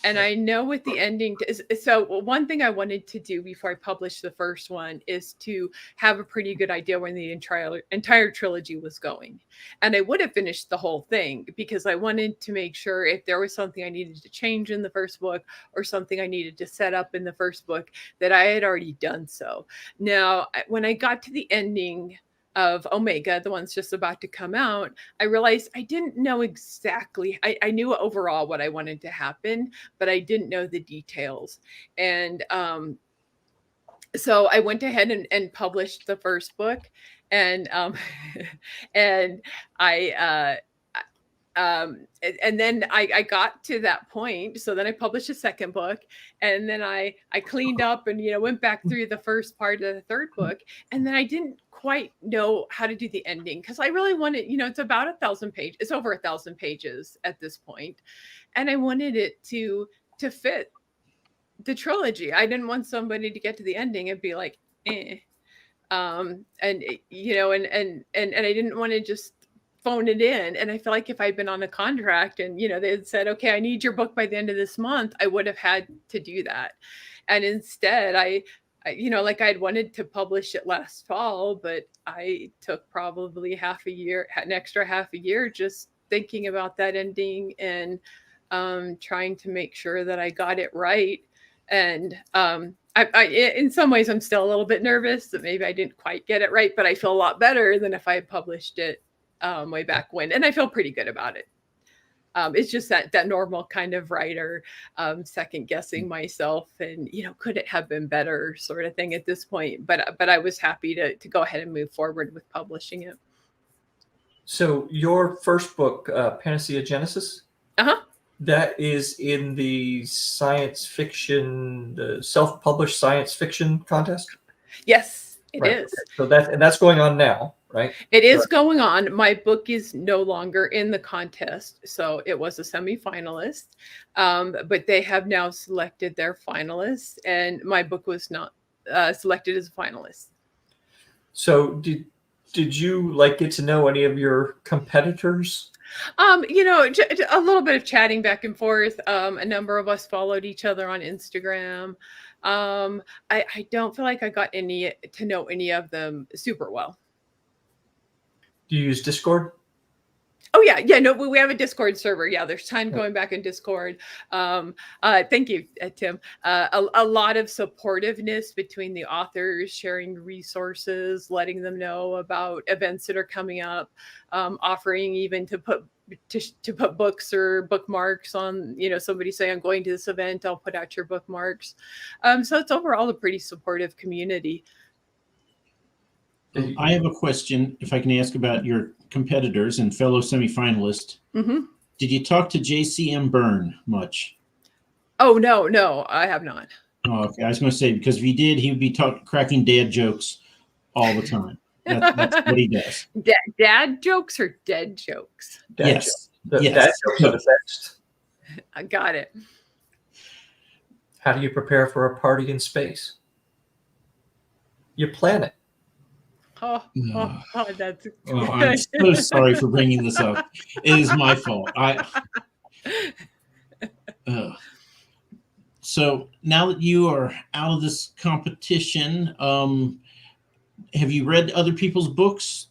And I know with the ending, so one thing I wanted to do before I published the first one is to have a pretty good idea when the entire trilogy was going. And I would have finished the whole thing because I wanted to make sure if there was something I needed to change in the first book or something I needed to set up in the first book, that I had already done so. Now, when I got to the ending of Omega, the one's just about to come out, I realized I didn't know exactly. I knew overall what I wanted to happen, but I didn't know the details. And so I went ahead and published the first book, and and then I got to that point. So then I published a second book, and then I cleaned up and went back through the first part of the third book, and then I didn't quite know how to do the ending because I really wanted, it's about 1,000 pages. It's over 1,000 pages at this point, and I wanted it to fit the trilogy. I didn't want somebody to get to the ending and be like, eh. And I didn't want to just phone it in. And I feel like if I'd been on a contract and, they had said, okay, I need your book by the end of this month, I would have had to do that. And instead I I'd wanted to publish it last fall, but I took probably an extra half a year, just thinking about that ending and trying to make sure that I got it right. And I in some ways, I'm still a little bit nervous that maybe I didn't quite get it right, but I feel a lot better than if I had published it way back when. And I feel pretty good about it. It's just that normal kind of writer, second guessing myself and, could it have been better sort of thing at this point. But I was happy to go ahead and move forward with publishing it. So your first book, Panacea Genesis, that is in the science fiction, the self-published science fiction contest? Yes, it is. So that's going on now. Right. It is going on. My book is no longer in the contest. So it was a semifinalist, but they have now selected their finalists, and my book was not selected as a finalist. So did you get to know any of your competitors? A little bit of chatting back and forth. A number of us followed each other on Instagram. I don't feel like I got to know any of them super well. Do you use Discord? Oh yeah. No, we have a Discord server. Yeah, there's time going back in Discord. Thank you, Tim. A lot of supportiveness between the authors, sharing resources, letting them know about events that are coming up, offering even to put books or bookmarks on. Somebody say, "I'm going to this event. I'll put out your bookmarks." So it's overall a pretty supportive community. I have a question, if I can ask about your competitors and fellow semifinalists. Mm-hmm. Did you talk to JCM Byrne much? Oh, no, I have not. Oh, okay. I was going to say, because if he did, he would be cracking dad jokes all the time. That's what he does. Dad jokes or dead jokes? Dad Yes. jokes. Dad Yes. jokes are the best. I got it. How do you prepare for a party in space? You plan it. Oh, that's Oh, I'm so sorry for bringing this up. It is my fault. So now that you are out of this competition, have you read other people's books?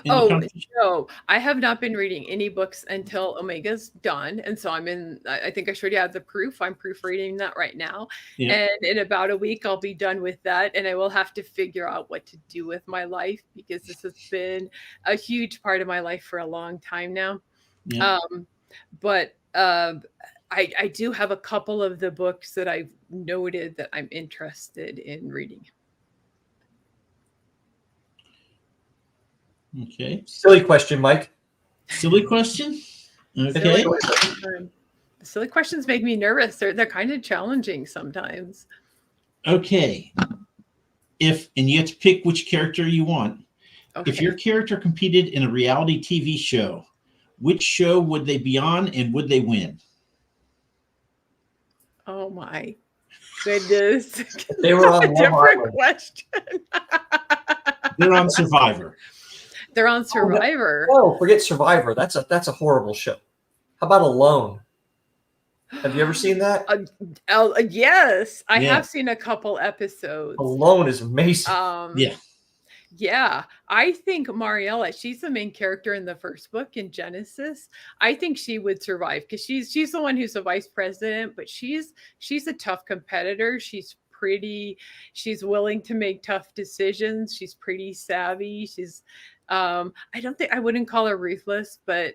No, I have not been reading any books until Omega's done. And so I think I showed you the proof. I'm proofreading that right now. Yeah. And in about a week, I'll be done with that. And I will have to figure out what to do with my life, because this has been a huge part of my life for a long time now. Yeah. But I do have a couple of the books that I've noted that I'm interested in reading. Okay. Silly question, Mike. Silly question? Okay. The silly questions make me nervous. They're kind of challenging sometimes. Okay. And you have to pick which character you want. Okay. If your character competed in a reality TV show, which show would they be on and would they win? Oh my goodness. They were on a different question. They're on Survivor. They're on Survivor. Oh, forget Survivor. That's a horrible show. How about Alone? Have you ever seen that? Yes, I have seen a couple episodes. Alone is amazing. Yeah, I think Mariella, she's the main character in the first book in Genesis. I think she would survive because she's the one who's the vice president, but she's a tough competitor. She's willing to make tough decisions. She's pretty savvy. She's I wouldn't call her ruthless, but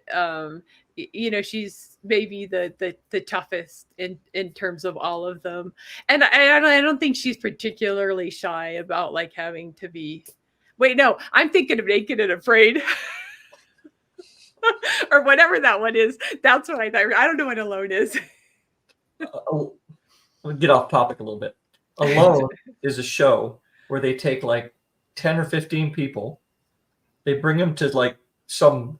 she's maybe the toughest in terms of all of them. And I don't think she's particularly shy about like having to be. Wait, no, I'm thinking of Naked and Afraid. Or whatever that one is. That's what I thought. I don't know what Alone is. Let me get off topic a little bit. Alone is a show where they take like 10 or 15 people. They bring them to like some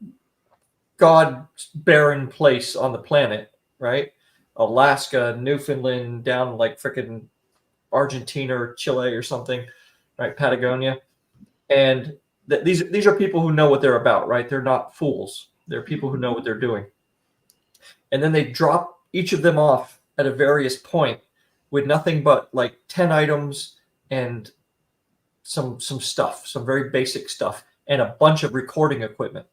God-barren place on the planet, right? Alaska, Newfoundland, down like freaking Argentina or Chile or something, right? Patagonia. And these are people who know what they're about, right? They're not fools. They're people who know what they're doing. And then they drop each of them off at a various point with nothing but like 10 items and some stuff, some very basic stuff, and a bunch of recording equipment.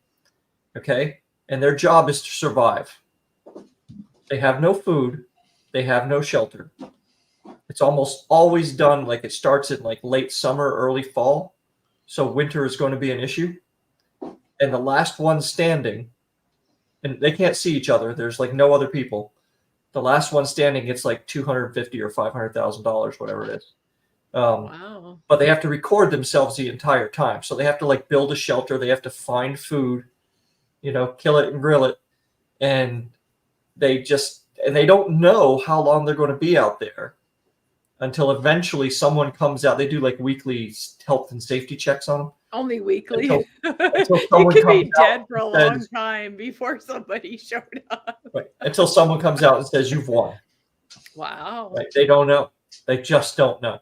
Okay? And their job is to survive. They have no food. They have no shelter. It's almost always done like it starts in like late summer, early fall. So winter is going to be an issue. And the last one standing, and they can't see each other. There's like no other people. The last one standing gets like $250,000 or $500,000, whatever it is. Wow. But they have to record themselves the entire time. So they have to like build a shelter. They have to find food, kill it and grill it. And they don't know how long they're going to be out there until eventually someone comes out. They do like weekly health and safety checks on them. Only weekly. Until you could be dead for a long time before somebody showed up. Right. Until someone comes out and says, "You've won." Wow. Right. They don't know. They just don't know.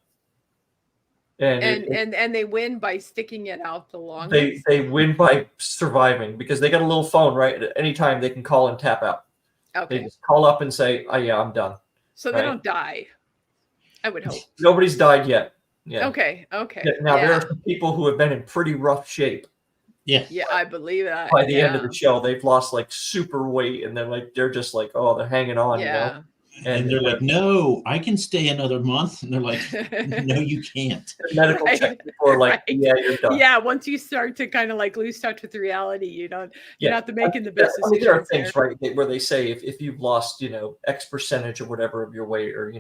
And they win by sticking it out the longest. They win by surviving because they got a little phone, right? At any time they can call and tap out. Okay. They just call up and say, "Oh yeah, I'm done." So they don't die. I would hope. Nobody's died yet. Yeah. Okay. Now there are some people who have been in pretty rough shape. Yeah. Yeah, I believe that. By the end of the show, they've lost like super weight, and then like they're just like, oh, they're hanging on. Yeah. And they're like, "No, I can stay another month." And they're like, "No, you can't." Medical check before, like, yeah, you're done. Yeah, once you start to kind of like lose touch with reality, you're not making the best decisions. There are things, right, where they say if you've lost, X percentage or whatever of your weight, or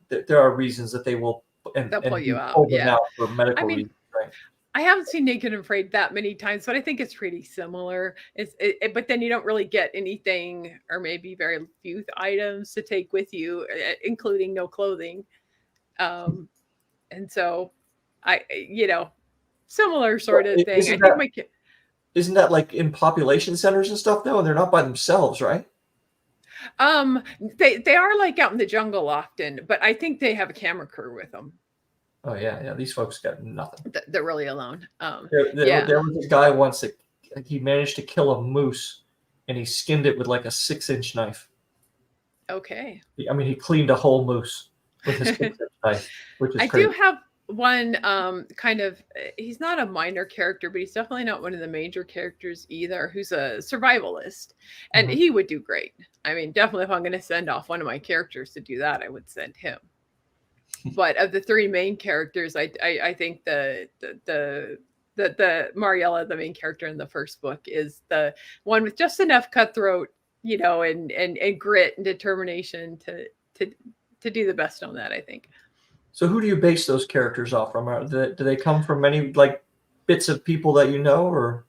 there are reasons that they will they'll pull you out. Pull them out for medical reasons, right? I haven't seen Naked and Afraid that many times, but I think it's pretty similar. But then you don't really get anything, or maybe very few items to take with you, including no clothing. And so similar sort of Well, thing. I isn't think that- my ki- Isn't that like in population centers and stuff though? And they're not by themselves, right? they are like out in the jungle often, but I think they have a camera crew with them. Oh yeah. These folks got nothing. They're really alone. There was a guy once that he managed to kill a moose, and he skinned it with like a 6-inch knife. Okay. I mean, he cleaned a whole moose with his 6-inch knife, which is I crazy. do have one kind of, he's not a minor character, but he's definitely not one of the major characters either, who's a survivalist, and Mhm. he would do great. I mean, definitely if I'm going to send off one of my characters to do that, I would send him. But of the three main characters, I think the Mariella, the main character in the first book, is the one with just enough cutthroat, and grit and determination to do the best on that, I think. So who do you base those characters off from? Do they come from any like bits of people that you know, or?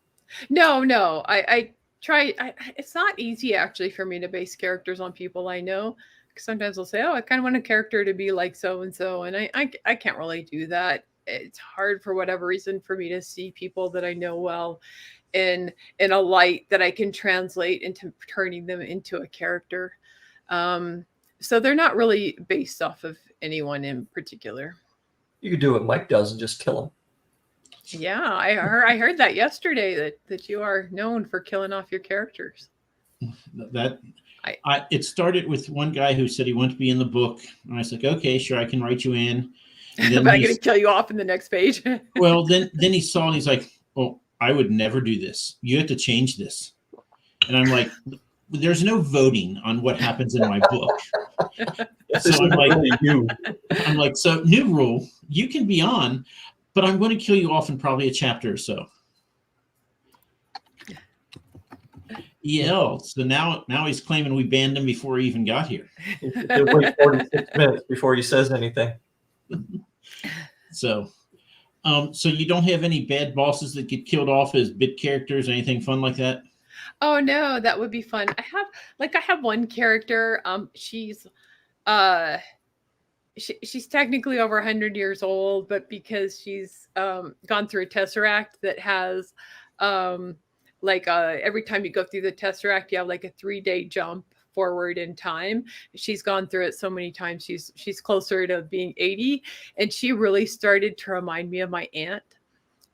No. I try. It's not easy actually for me to base characters on people I know. Because sometimes I'll say, "Oh, I kind of want a character to be like so and so," and I can't really do that. It's hard for whatever reason for me to see people that I know well in a light that I can translate into turning them into a character. So they're not really based off of anyone in particular. You could do what Mike does and just kill him. Yeah, I heard that yesterday that you are known for killing off your characters. It started with one guy who said he wanted to be in the book, and I was like, okay, sure, I can write you in. And then But I'm going to kill you off in the next page. well, then he saw and he's like, "Oh, I would never do this. You have to change this." And I'm like, "There's no voting on what happens in my book." So I'm like, so new rule, you can be on, but I'm going to kill you off in probably a chapter or so. EL. So now he's claiming we banned him before he even got here. He'll wait 46 minutes before he says anything. So you don't have any bad bosses that get killed off as bit characters, anything fun like that? Oh no, that would be fun. I have one character. She's technically over 100 years old, but because she's gone through a tesseract that has every time you go through the tesseract, you have like a 3-day jump forward in time. She's gone through it so many times. She's closer to being 80, and she really started to remind me of my aunt.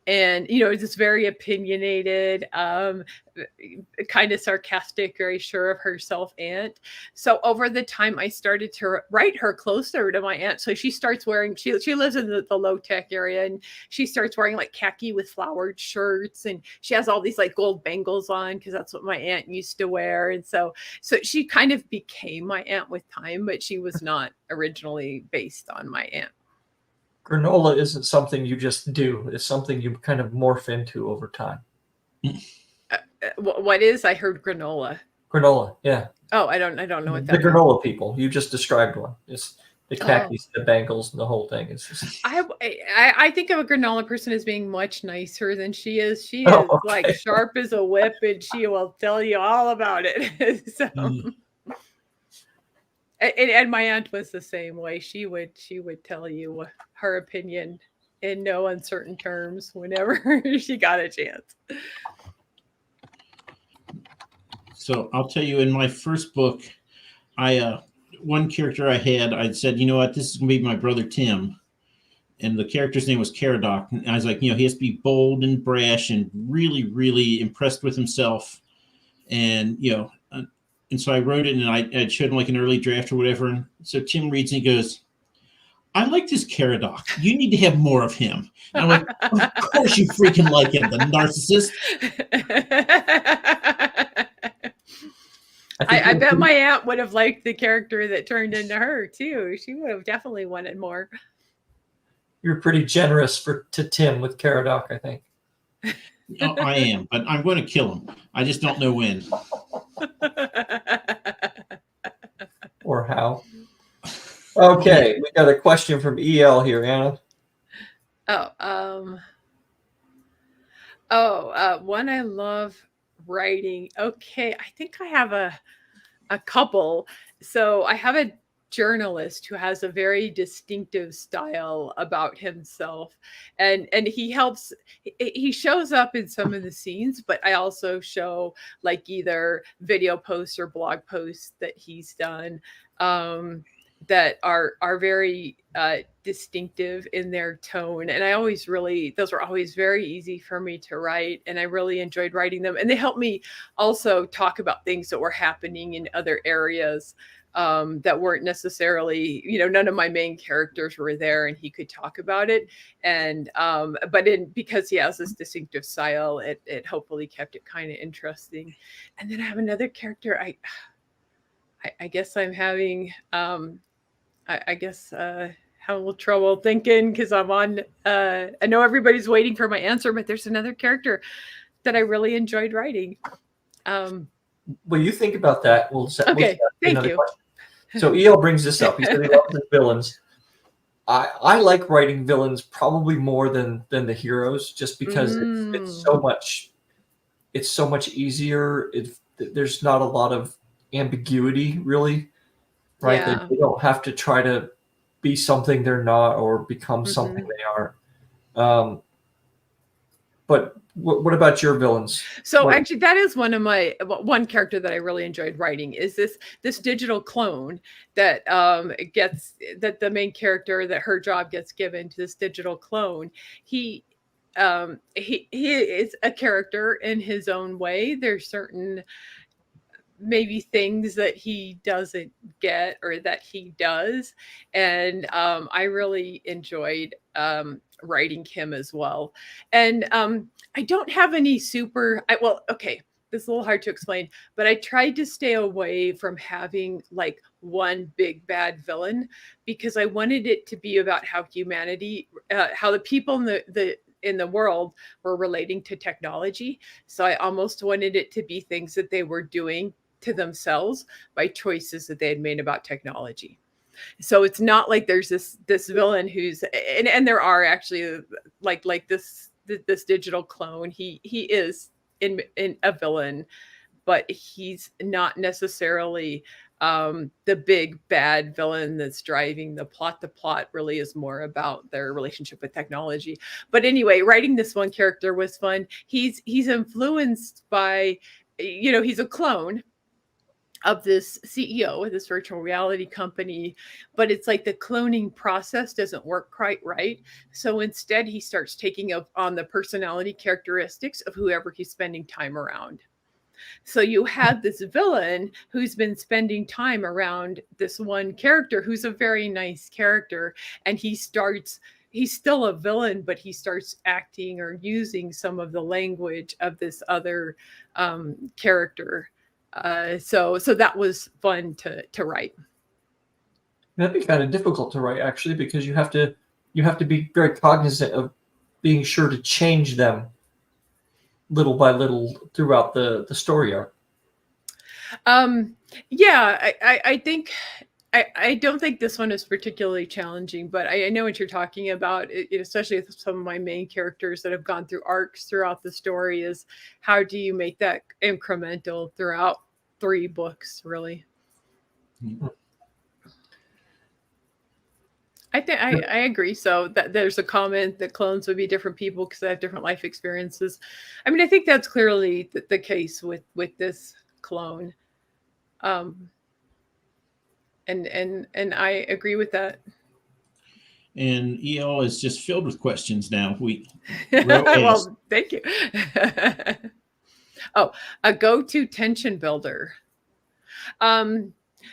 And just very opinionated, kind of sarcastic, very sure of herself aunt. So over the time, I started to write her closer to my aunt. So she starts wearing, she lives in the low tech area, and she starts wearing like khaki with flowered shirts, and she has all these like gold bangles on because that's what my aunt used to wear. And so she kind of became my aunt with time, but she was not originally based on my aunt. Granola isn't something you just do. It's something you kind of morph into over time. What is? I heard granola. Granola, yeah. Oh, I don't know what The that is. granola people. You just described one. It's the khakis, the bangles, and the whole thing. It's just... I think of a granola person as being much nicer than she is. She is okay. like sharp as a whip, and she will tell you all about it. So. And my aunt was the same way. She would tell you her opinion in no uncertain terms whenever she got a chance. So I'll tell you, in my first book, one character I'd said, you know what, this is going to be my brother Tim. And the character's name was Caradoc. And I was like, he has to be bold and brash and really, really impressed with himself. And, and so I wrote it, and I showed him like an early draft or whatever. And so Tim reads and he goes, "I like this Caradoc. You need to have more of him." And I'm like, "Of course you freaking like him, the narcissist." I bet my aunt would have liked the character that turned into her too. She would have definitely wanted more. You're pretty generous to Tim with Caradoc, I think. I am, but I'm going to kill him. I just don't know when. Or how. Okay, we got a question from EL here, Anna. One I love writing. Okay, I think I have a couple. So I have journalist who has a very distinctive style about himself, and he shows up in some of the scenes, but I also show like either video posts or blog posts that he's done that are very distinctive in their tone, and those were always very easy for me to write, and I really enjoyed writing them, and they helped me also talk about things that were happening in other areas that weren't necessarily, none of my main characters were there, and he could talk about it. And because he has this distinctive style, it hopefully kept it kind of interesting. And then I have another character. I guess I'm having have a little trouble thinking because I'm on. I know everybody's waiting for my answer, but there's another character that I really enjoyed writing. Well, you think about that. Okay, thank you. Question. So EL brings this up. He said he loves his villains. I like writing villains probably more than the heroes, just because it's so much easier. There's not a lot of ambiguity, really, right? Yeah. They don't have to try to be something they're not or become something they are. But what about your villains? So actually, that is one character that I really enjoyed writing is this digital clone that that the main character, that her job gets given to this digital clone. He is a character in his own way. There's certain maybe things that he doesn't get or that he does, and I really enjoyed writing him as well. And I don't have any this is a little hard to explain, but I tried to stay away from having like one big bad villain, because I wanted it to be about how humanity, how the people in the world were relating to technology. So I almost wanted it to be things that they were doing to themselves by choices that they had made about technology. So it's not like there's this villain who's, and there are actually like this digital clone. He is in a villain, but he's not necessarily the big bad villain that's driving the plot. The plot really is more about their relationship with technology. But anyway, writing this one character was fun. He's influenced by, he's a clone of this CEO of this virtual reality company, but it's like the cloning process doesn't work quite right. So instead, he starts taking on the personality characteristics of whoever he's spending time around. So you have this villain who's been spending time around this one character who's a very nice character, and he's still a villain, but he starts acting or using some of the language of this other character. So that was fun to write. That'd be kind of difficult to write, actually, because you have to be very cognizant of being sure to change them little by little throughout the story arc. Yeah, I think I don't think this one is particularly challenging, but I know what you're talking about, especially with some of my main characters that have gone through arcs throughout the story, is how do you make that incremental throughout 3 books, really? Mm-hmm. I think I agree. So that there's a comment that clones would be different people because they have different life experiences. I mean, I think that's clearly the case with this clone. And I agree with that. And EL is just filled with questions now. Well, thank you. A go-to tension builder.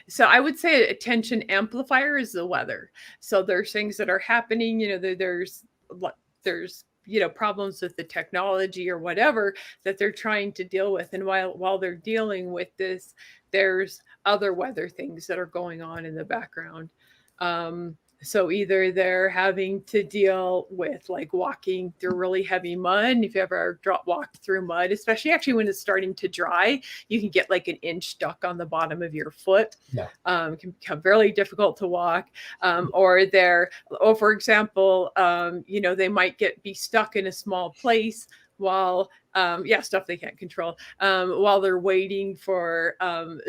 So I would say a tension amplifier is the weather. So there's things that are happening, there's problems with the technology or whatever that they're trying to deal with. And while they're dealing with this, there's other weather things that are going on in the background. So either they're having to deal with like walking through really heavy mud. And if you ever walked through mud, especially actually when it's starting to dry, you can get like an inch stuck on the bottom of your foot. Yeah. It can become very difficult to walk. Or for example, they might be stuck in a small place while stuff they can't control, while they're waiting for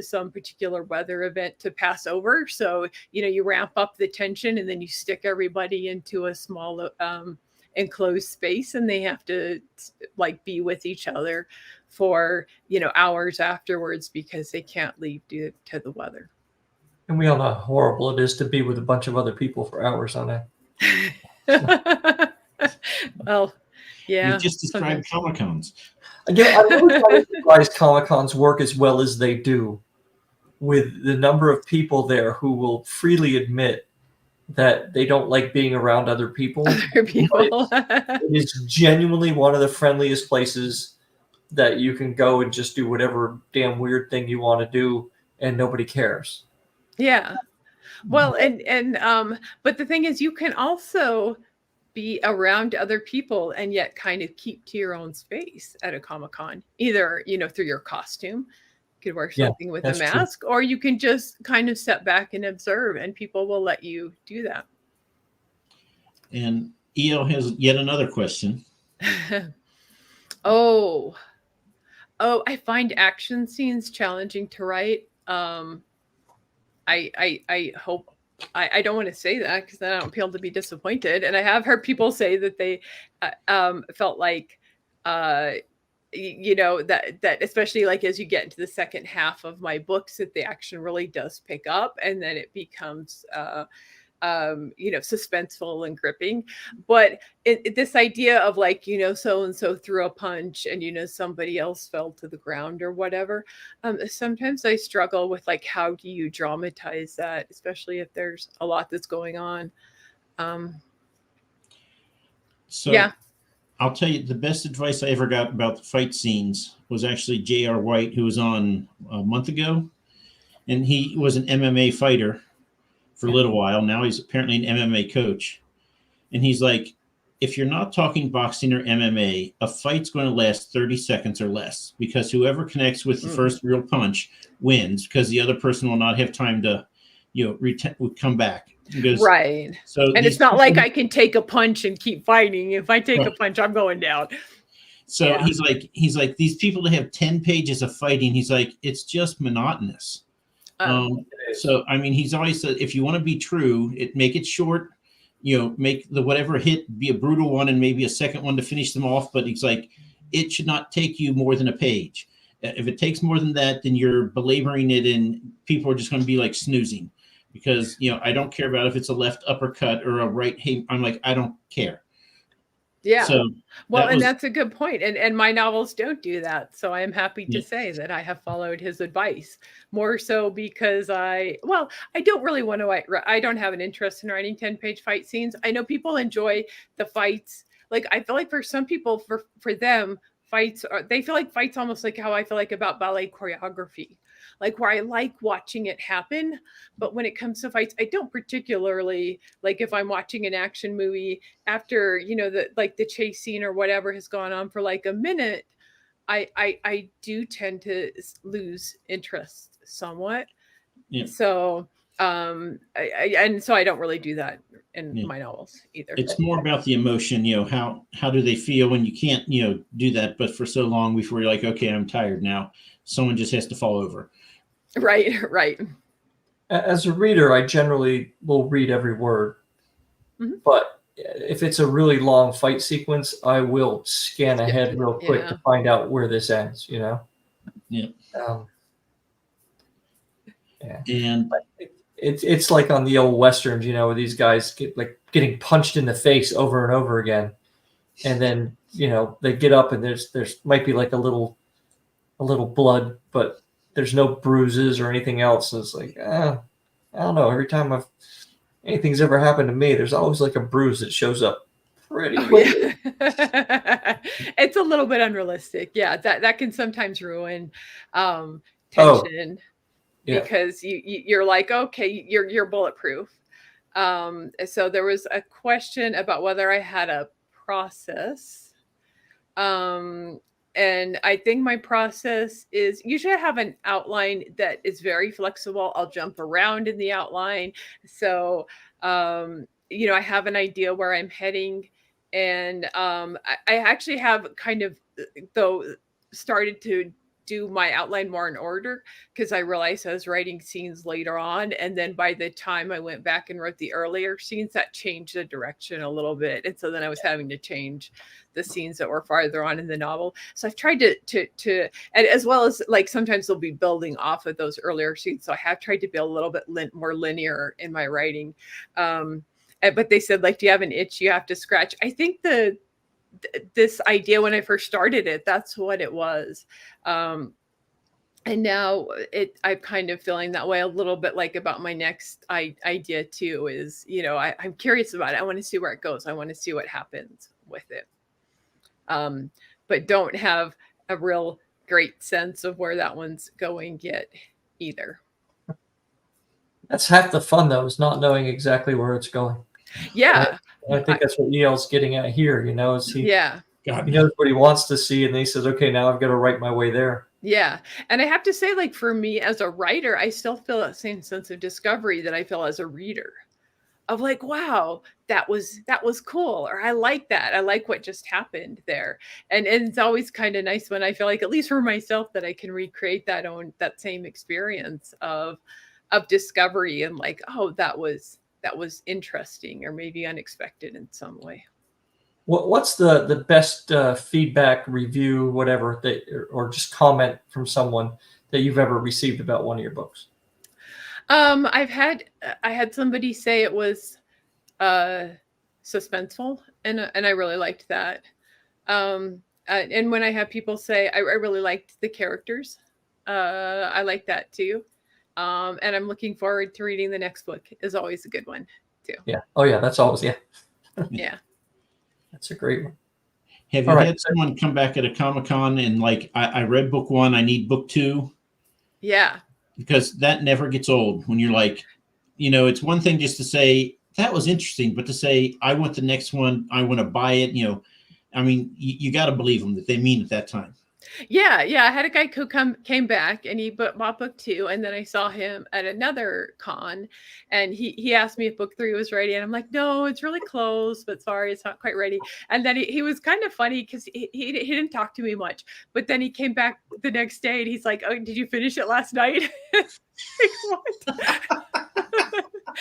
some particular weather event to pass over. So, you ramp up the tension and then you stick everybody into a small enclosed space, and they have to like be with each other for, hours afterwards because they can't leave due to the weather. And we all know how horrible it is to be with a bunch of other people for hours on end. Well, yeah. You just described Comic-Cons. I'm really surprised Comic-Cons work as well as they do, with the number of people there who will freely admit that they don't like being around other people. It is genuinely one of the friendliest places that you can go and just do whatever damn weird thing you want to do, and nobody cares. Yeah. Well, and but the thing is, you can also be around other people and yet kind of keep to your own space at a Comic-Con, either, through your costume. You could wear something with a mask, or you can just kind of step back and observe, and people will let you do that. And EO has yet another question. I find action scenes challenging to write. I hope I don't want to say that because then I don't feel to be disappointed. And I have heard people say that they felt like that especially like as you get into the second half of my books, that the action really does pick up, and then it becomes suspenseful and gripping. But this idea of like, so and so threw a punch and somebody else fell to the ground or whatever, sometimes I struggle with like, how do you dramatize that, especially if there's a lot that's going on. Yeah, I'll tell you, the best advice I ever got about the fight scenes was actually J.R. White, who was on a month ago, and he was an MMA fighter for a little while. Now he's apparently an MMA coach. And he's like, if you're not talking boxing or MMA, a fight's going to last 30 seconds or less, because whoever connects with the first real punch wins, because the other person will not have time to, come back. Because, right. So, and it's not like I can take a punch and keep fighting. If I take a punch, I'm going down. So he's like, these people that have 10 pages of fighting, he's like, it's just monotonous. So, I mean, he's always said, if you want to be true, make it short, make the whatever hit be a brutal one and maybe a second one to finish them off. But he's like, it should not take you more than a page. If it takes more than that, then you're belaboring it and people are just going to be like snoozing, because, I don't care about if it's a left uppercut or a right. Hey, I'm like, I don't care. Yeah. So that's a good point. And my novels don't do that. So I am happy to say that I have followed his advice, more so because I don't really want to I don't have an interest in writing 10-page fight scenes. I know people enjoy the fights. Like, I feel like for some people, for them, they feel like fights almost like how I feel like about ballet choreography. Like, where I like watching it happen, but when it comes to fights, I don't particularly like. If I'm watching an action movie after, the chase scene or whatever has gone on for like a minute, I do tend to lose interest somewhat. Yeah. So, so I don't really do that in my novels either. It's more about the emotion, how do they feel when you can't, do that, but for so long before you're like, okay, I'm tired now. Someone just has to fall over. Right. As a reader, I generally will read every word. Mm-hmm. But if it's a really long fight sequence, I will scan ahead real quick to find out where this ends, Yeah. And it's like on the old Westerns, where these guys getting punched in the face over and over again. And then, they get up and there's might be like a little blood, but there's no bruises or anything else. So it's like, I don't know. Every time anything's ever happened to me, there's always like a bruise that shows up pretty quickly. It's a little bit unrealistic. Yeah, that can sometimes ruin tension because you're like, okay, you're bulletproof. So there was a question about whether I had a process. And I think my process is usually I have an outline that is very flexible. I'll jump around in the outline. So, I have an idea where I'm heading And I actually have kind of though started to do my outline more in order because I realized I was writing scenes later on, and then by the time I went back and wrote the earlier scenes, that changed the direction a little bit, and so then I was having to change the scenes that were farther on in the novel. So I've tried to and as well as like sometimes they'll be building off of those earlier scenes, so I have tried to be a little bit more linear in my writing. But they said, like, do you have an itch you have to scratch? I think this idea when I first started it, that's what it was. And now I'm kind of feeling that way a little bit, like about my next idea too, is, I'm curious about it. I want to see where it goes. I want to see what happens with it. But don't have a real great sense of where that one's going yet either. That's half the fun, though, is not knowing exactly where it's going. Yeah. And I think that's what EL's getting at here, is he knows what he wants to see, and then he says, okay, now I've got to write my way there. Yeah. And I have to say, like, for me as a writer, I still feel that same sense of discovery that I feel as a reader, of like, wow, that was cool, or I like that. I like what just happened there. And it's always kind of nice when I feel like, at least for myself, that I can recreate that same experience of discovery and like, oh, that was interesting or maybe unexpected in some way. What's the best feedback, review, whatever, or just comment from someone that you've ever received about one of your books? I had somebody say it was suspenseful, and I really liked that. And when I have people say I really liked the characters, I like that too. And I'm looking forward to reading the next book is always a good one too. Yeah. Oh yeah. That's always, yeah. Yeah. That's a great one. Have you had someone come back at a Comic-Con and like, I read book 1, I need book 2? Yeah. Because that never gets old when you're like, it's one thing just to say, that was interesting, but to say, I want the next one, I want to buy it, I mean, you got to believe them that they mean at that time. Yeah. I had a guy who came back and he bought book 2, and then I saw him at another con, and he asked me if book 3 was ready, and I'm like, no, it's really close, but sorry, it's not quite ready. And then he was kind of funny because he didn't talk to me much, but then he came back the next day and he's like, oh, did you finish it last night? Like, what?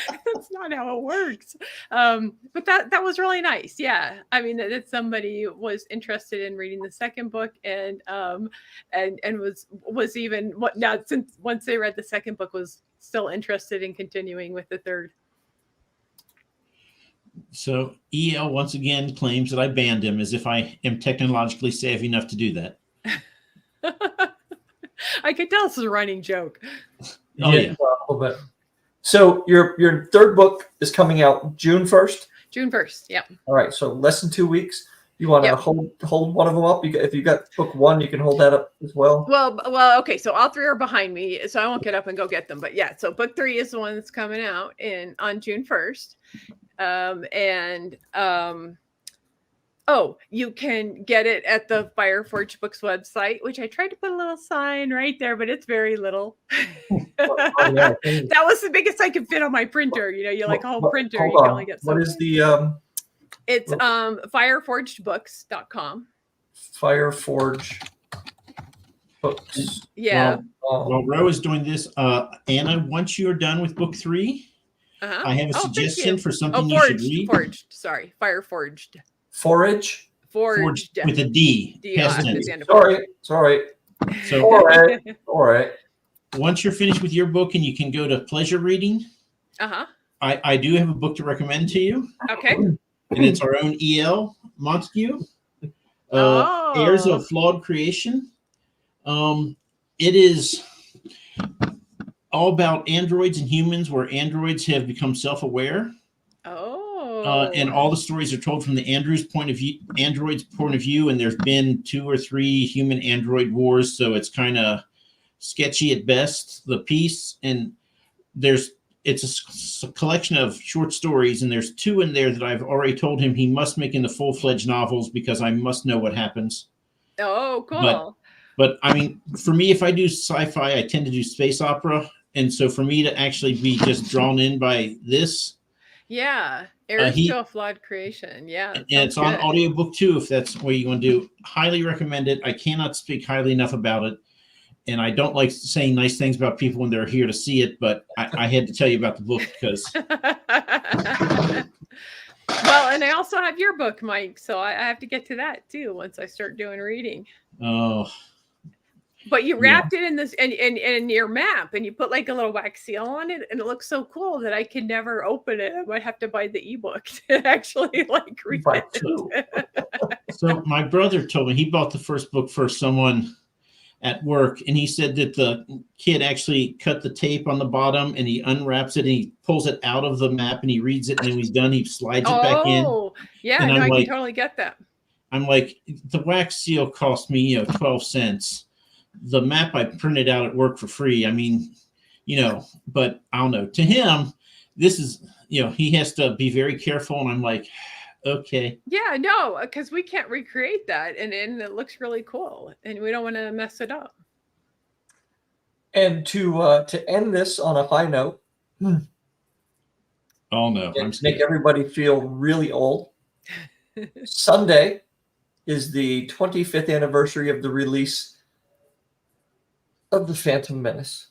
That's not how it works. But that was really nice. Yeah. I mean, that somebody was interested in reading the second book and was even since once they read the second book was still interested in continuing with the third. So EL once again claims that I banned him as if I am technologically savvy enough to do that. I could tell this is a running joke. Oh yeah. A little bit. So your third book is coming out June 1st? June 1st, yeah. All right, so less than 2 weeks. You want to hold one of them up? If you got book 1, you can hold that up as well? Well, okay, so all 3 are behind me, so I won't get up and go get them. But yeah, so book 3 is the one that's coming out on June 1st. You can get it at the Fireforge Books website, which I tried to put a little sign right there, but it's very little. That was the biggest I could fit on my printer. You like a whole printer, you can only get something. What is the It's fireforgedbooks.com. Fireforge Books. Yeah. While Ro is doing this, Anna, once you're done with book 3, I have a suggestion for something you should read. Fireforged. Forage? Forged. With a D. Sorry. So, all right. Once you're finished with your book and you can go to pleasure reading, I do have a book to recommend to you. Okay. And it's our own EL Montague, Heirs of Flawed Creation. It is all about androids and humans, where androids have become self-aware. And all the stories are told from the android's point of view, and there's been 2 or 3 human android wars, so it's kind of sketchy at best, the piece. And it's a collection of short stories, and there's 2 in there that I've already told him he must make into full-fledged novels because I must know what happens. Oh, cool. But I mean, for me, if I do sci-fi, I tend to do space opera, and so for me to actually be just drawn in by this, yeah, Heirs he- to a Flawed Creation. Yeah. and it's on audiobook too, if that's what you want to do. Highly recommend it. I cannot speak highly enough about it. And I don't like saying nice things about people when they're here to see it, but I had to tell you about the book because. Well, and I also have your book, Mike, so I have to get to that too once I start doing reading. Oh. But you wrapped it in this and in your map, and you put like a little wax seal on it, and it looks so cool that I can never open it. I might have to buy the ebook to actually like read it. So my brother told me he bought the first book for someone at work, and he said that the kid actually cut the tape on the bottom and he unwraps it and he pulls it out of the map and he reads it, and then when he's done, he slides it back in. Oh, yeah, and no, I like, can totally get that. I'm like, the wax seal cost me, 12 cents. The map I printed out at work for free. I mean, but I don't know. To him, this is, he has to be very careful. And I'm like, okay. Yeah, no, because we can't recreate that. And it looks really cool. And we don't want to mess it up. And to end this on a high note. Oh, no. I'm scared. Make everybody feel really old. Sunday is the 25th anniversary of the release of The Phantom Menace.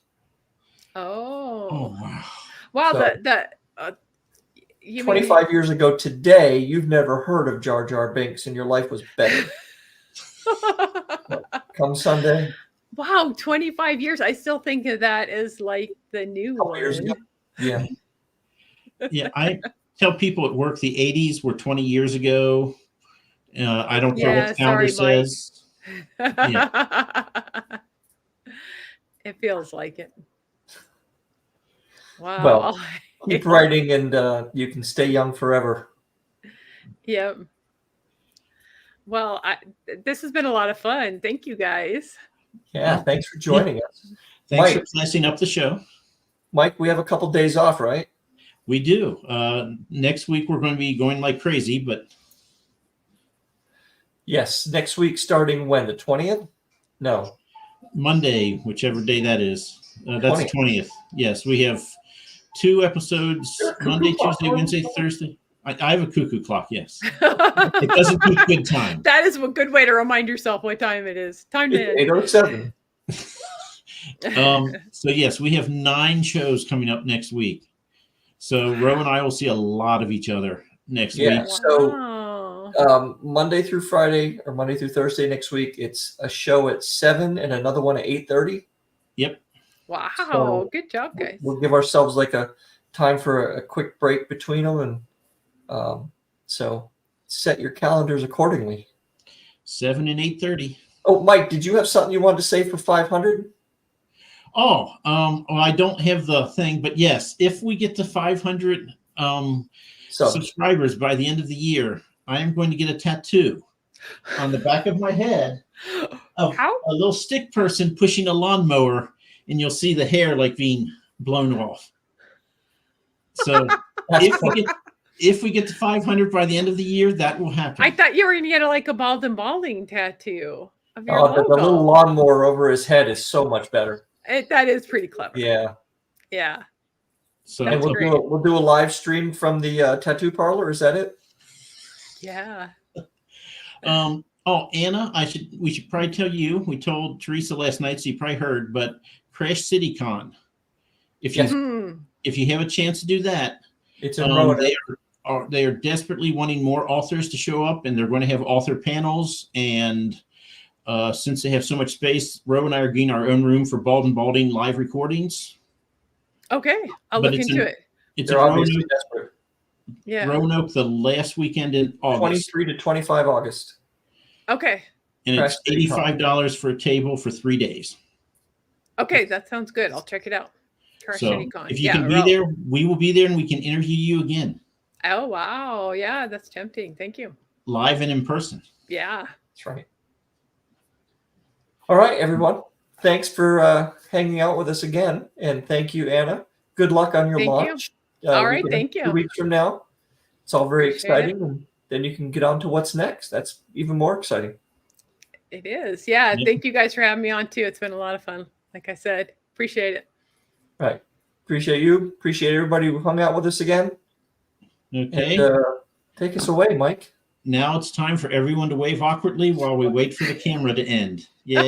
Oh, wow. Wow, so, 25 years ago today, you've never heard of Jar Jar Binks and your life was better. Come Sunday. Wow, 25 years. I still think of that as like the new one. Years ago. Yeah. Yeah, I tell people at work the 80s were 20 years ago. I don't care what the calendar says. Yeah. It feels like it. Wow. Well, keep writing and you can stay young forever. Yep. Well, this has been a lot of fun. Thank you, guys. Yeah, thanks for joining us. Thanks Mike, for classing up the show. Mike, we have a couple days off, right? We do. Next week, we're going to be going like crazy, but. Yes, next week starting when? The 20th? No. Monday, whichever day that is. That's 20th. The 20th. Yes, we have 2 episodes, Monday, Tuesday, Wednesday, Thursday. I have a cuckoo clock, yes. It doesn't keep good time. That is a good way to remind yourself what time it is. Time to 8:07. So, yes, we have 9 shows coming up next week. So, Ro and I will see a lot of each other next week. So Monday through Friday or Monday through Thursday next week, it's a show at 7 and another one at 8:30. Yep. Wow. So good job, guys. We'll give ourselves like a time for a quick break between them. And so set your calendars accordingly. 7 and 8:30. Oh, Mike, did you have something you wanted to say for 500? Oh, I don't have the thing, but yes, if we get to 500 subscribers by the end of the year, I am going to get a tattoo on the back of my head of a little stick person pushing a lawnmower, and you'll see the hair like being blown off. So if we get to 500 by the end of the year, that will happen. I thought you were going to get a Bald&Balding tattoo of your the little lawnmower over his head is so much better. That is pretty clever. Yeah. Yeah. So and we'll do a live stream from the tattoo parlor. Is that it? Yeah. Oh, Anna, we should probably tell you. We told Teresa last night, so you probably heard. But Crash City Con, if you have a chance to do that, it's in they are desperately wanting more authors to show up, and they're going to have author panels. And since they have so much space, Ro and I are getting our own room for Bald&Balding live recordings. Okay, I'll look into it. It's They're obviously desperate. Yeah. Roanoke the last weekend in August. 23 to 25 August. Okay. And it's $85 for a table for 3 days. Okay, that sounds good. I'll check it out. So if you can be there, we will be there and we can interview you again. Oh, wow. Yeah, that's tempting. Thank you. Live and in person. Yeah. That's right. All right, everyone. Thanks for hanging out with us again. And thank you, Anna. Good luck on your launch. All right, thank you. 2 weeks from now. It's all very exciting. And then you can get on to what's next. That's even more exciting. It is. Yeah. Thank you guys for having me on too. It's been a lot of fun. Like I said, appreciate it. Right. Appreciate you. Appreciate everybody who hung out with us again. Okay. And, take us away, Mike. Now it's time for everyone to wave awkwardly while we wait for the camera to end. Yay.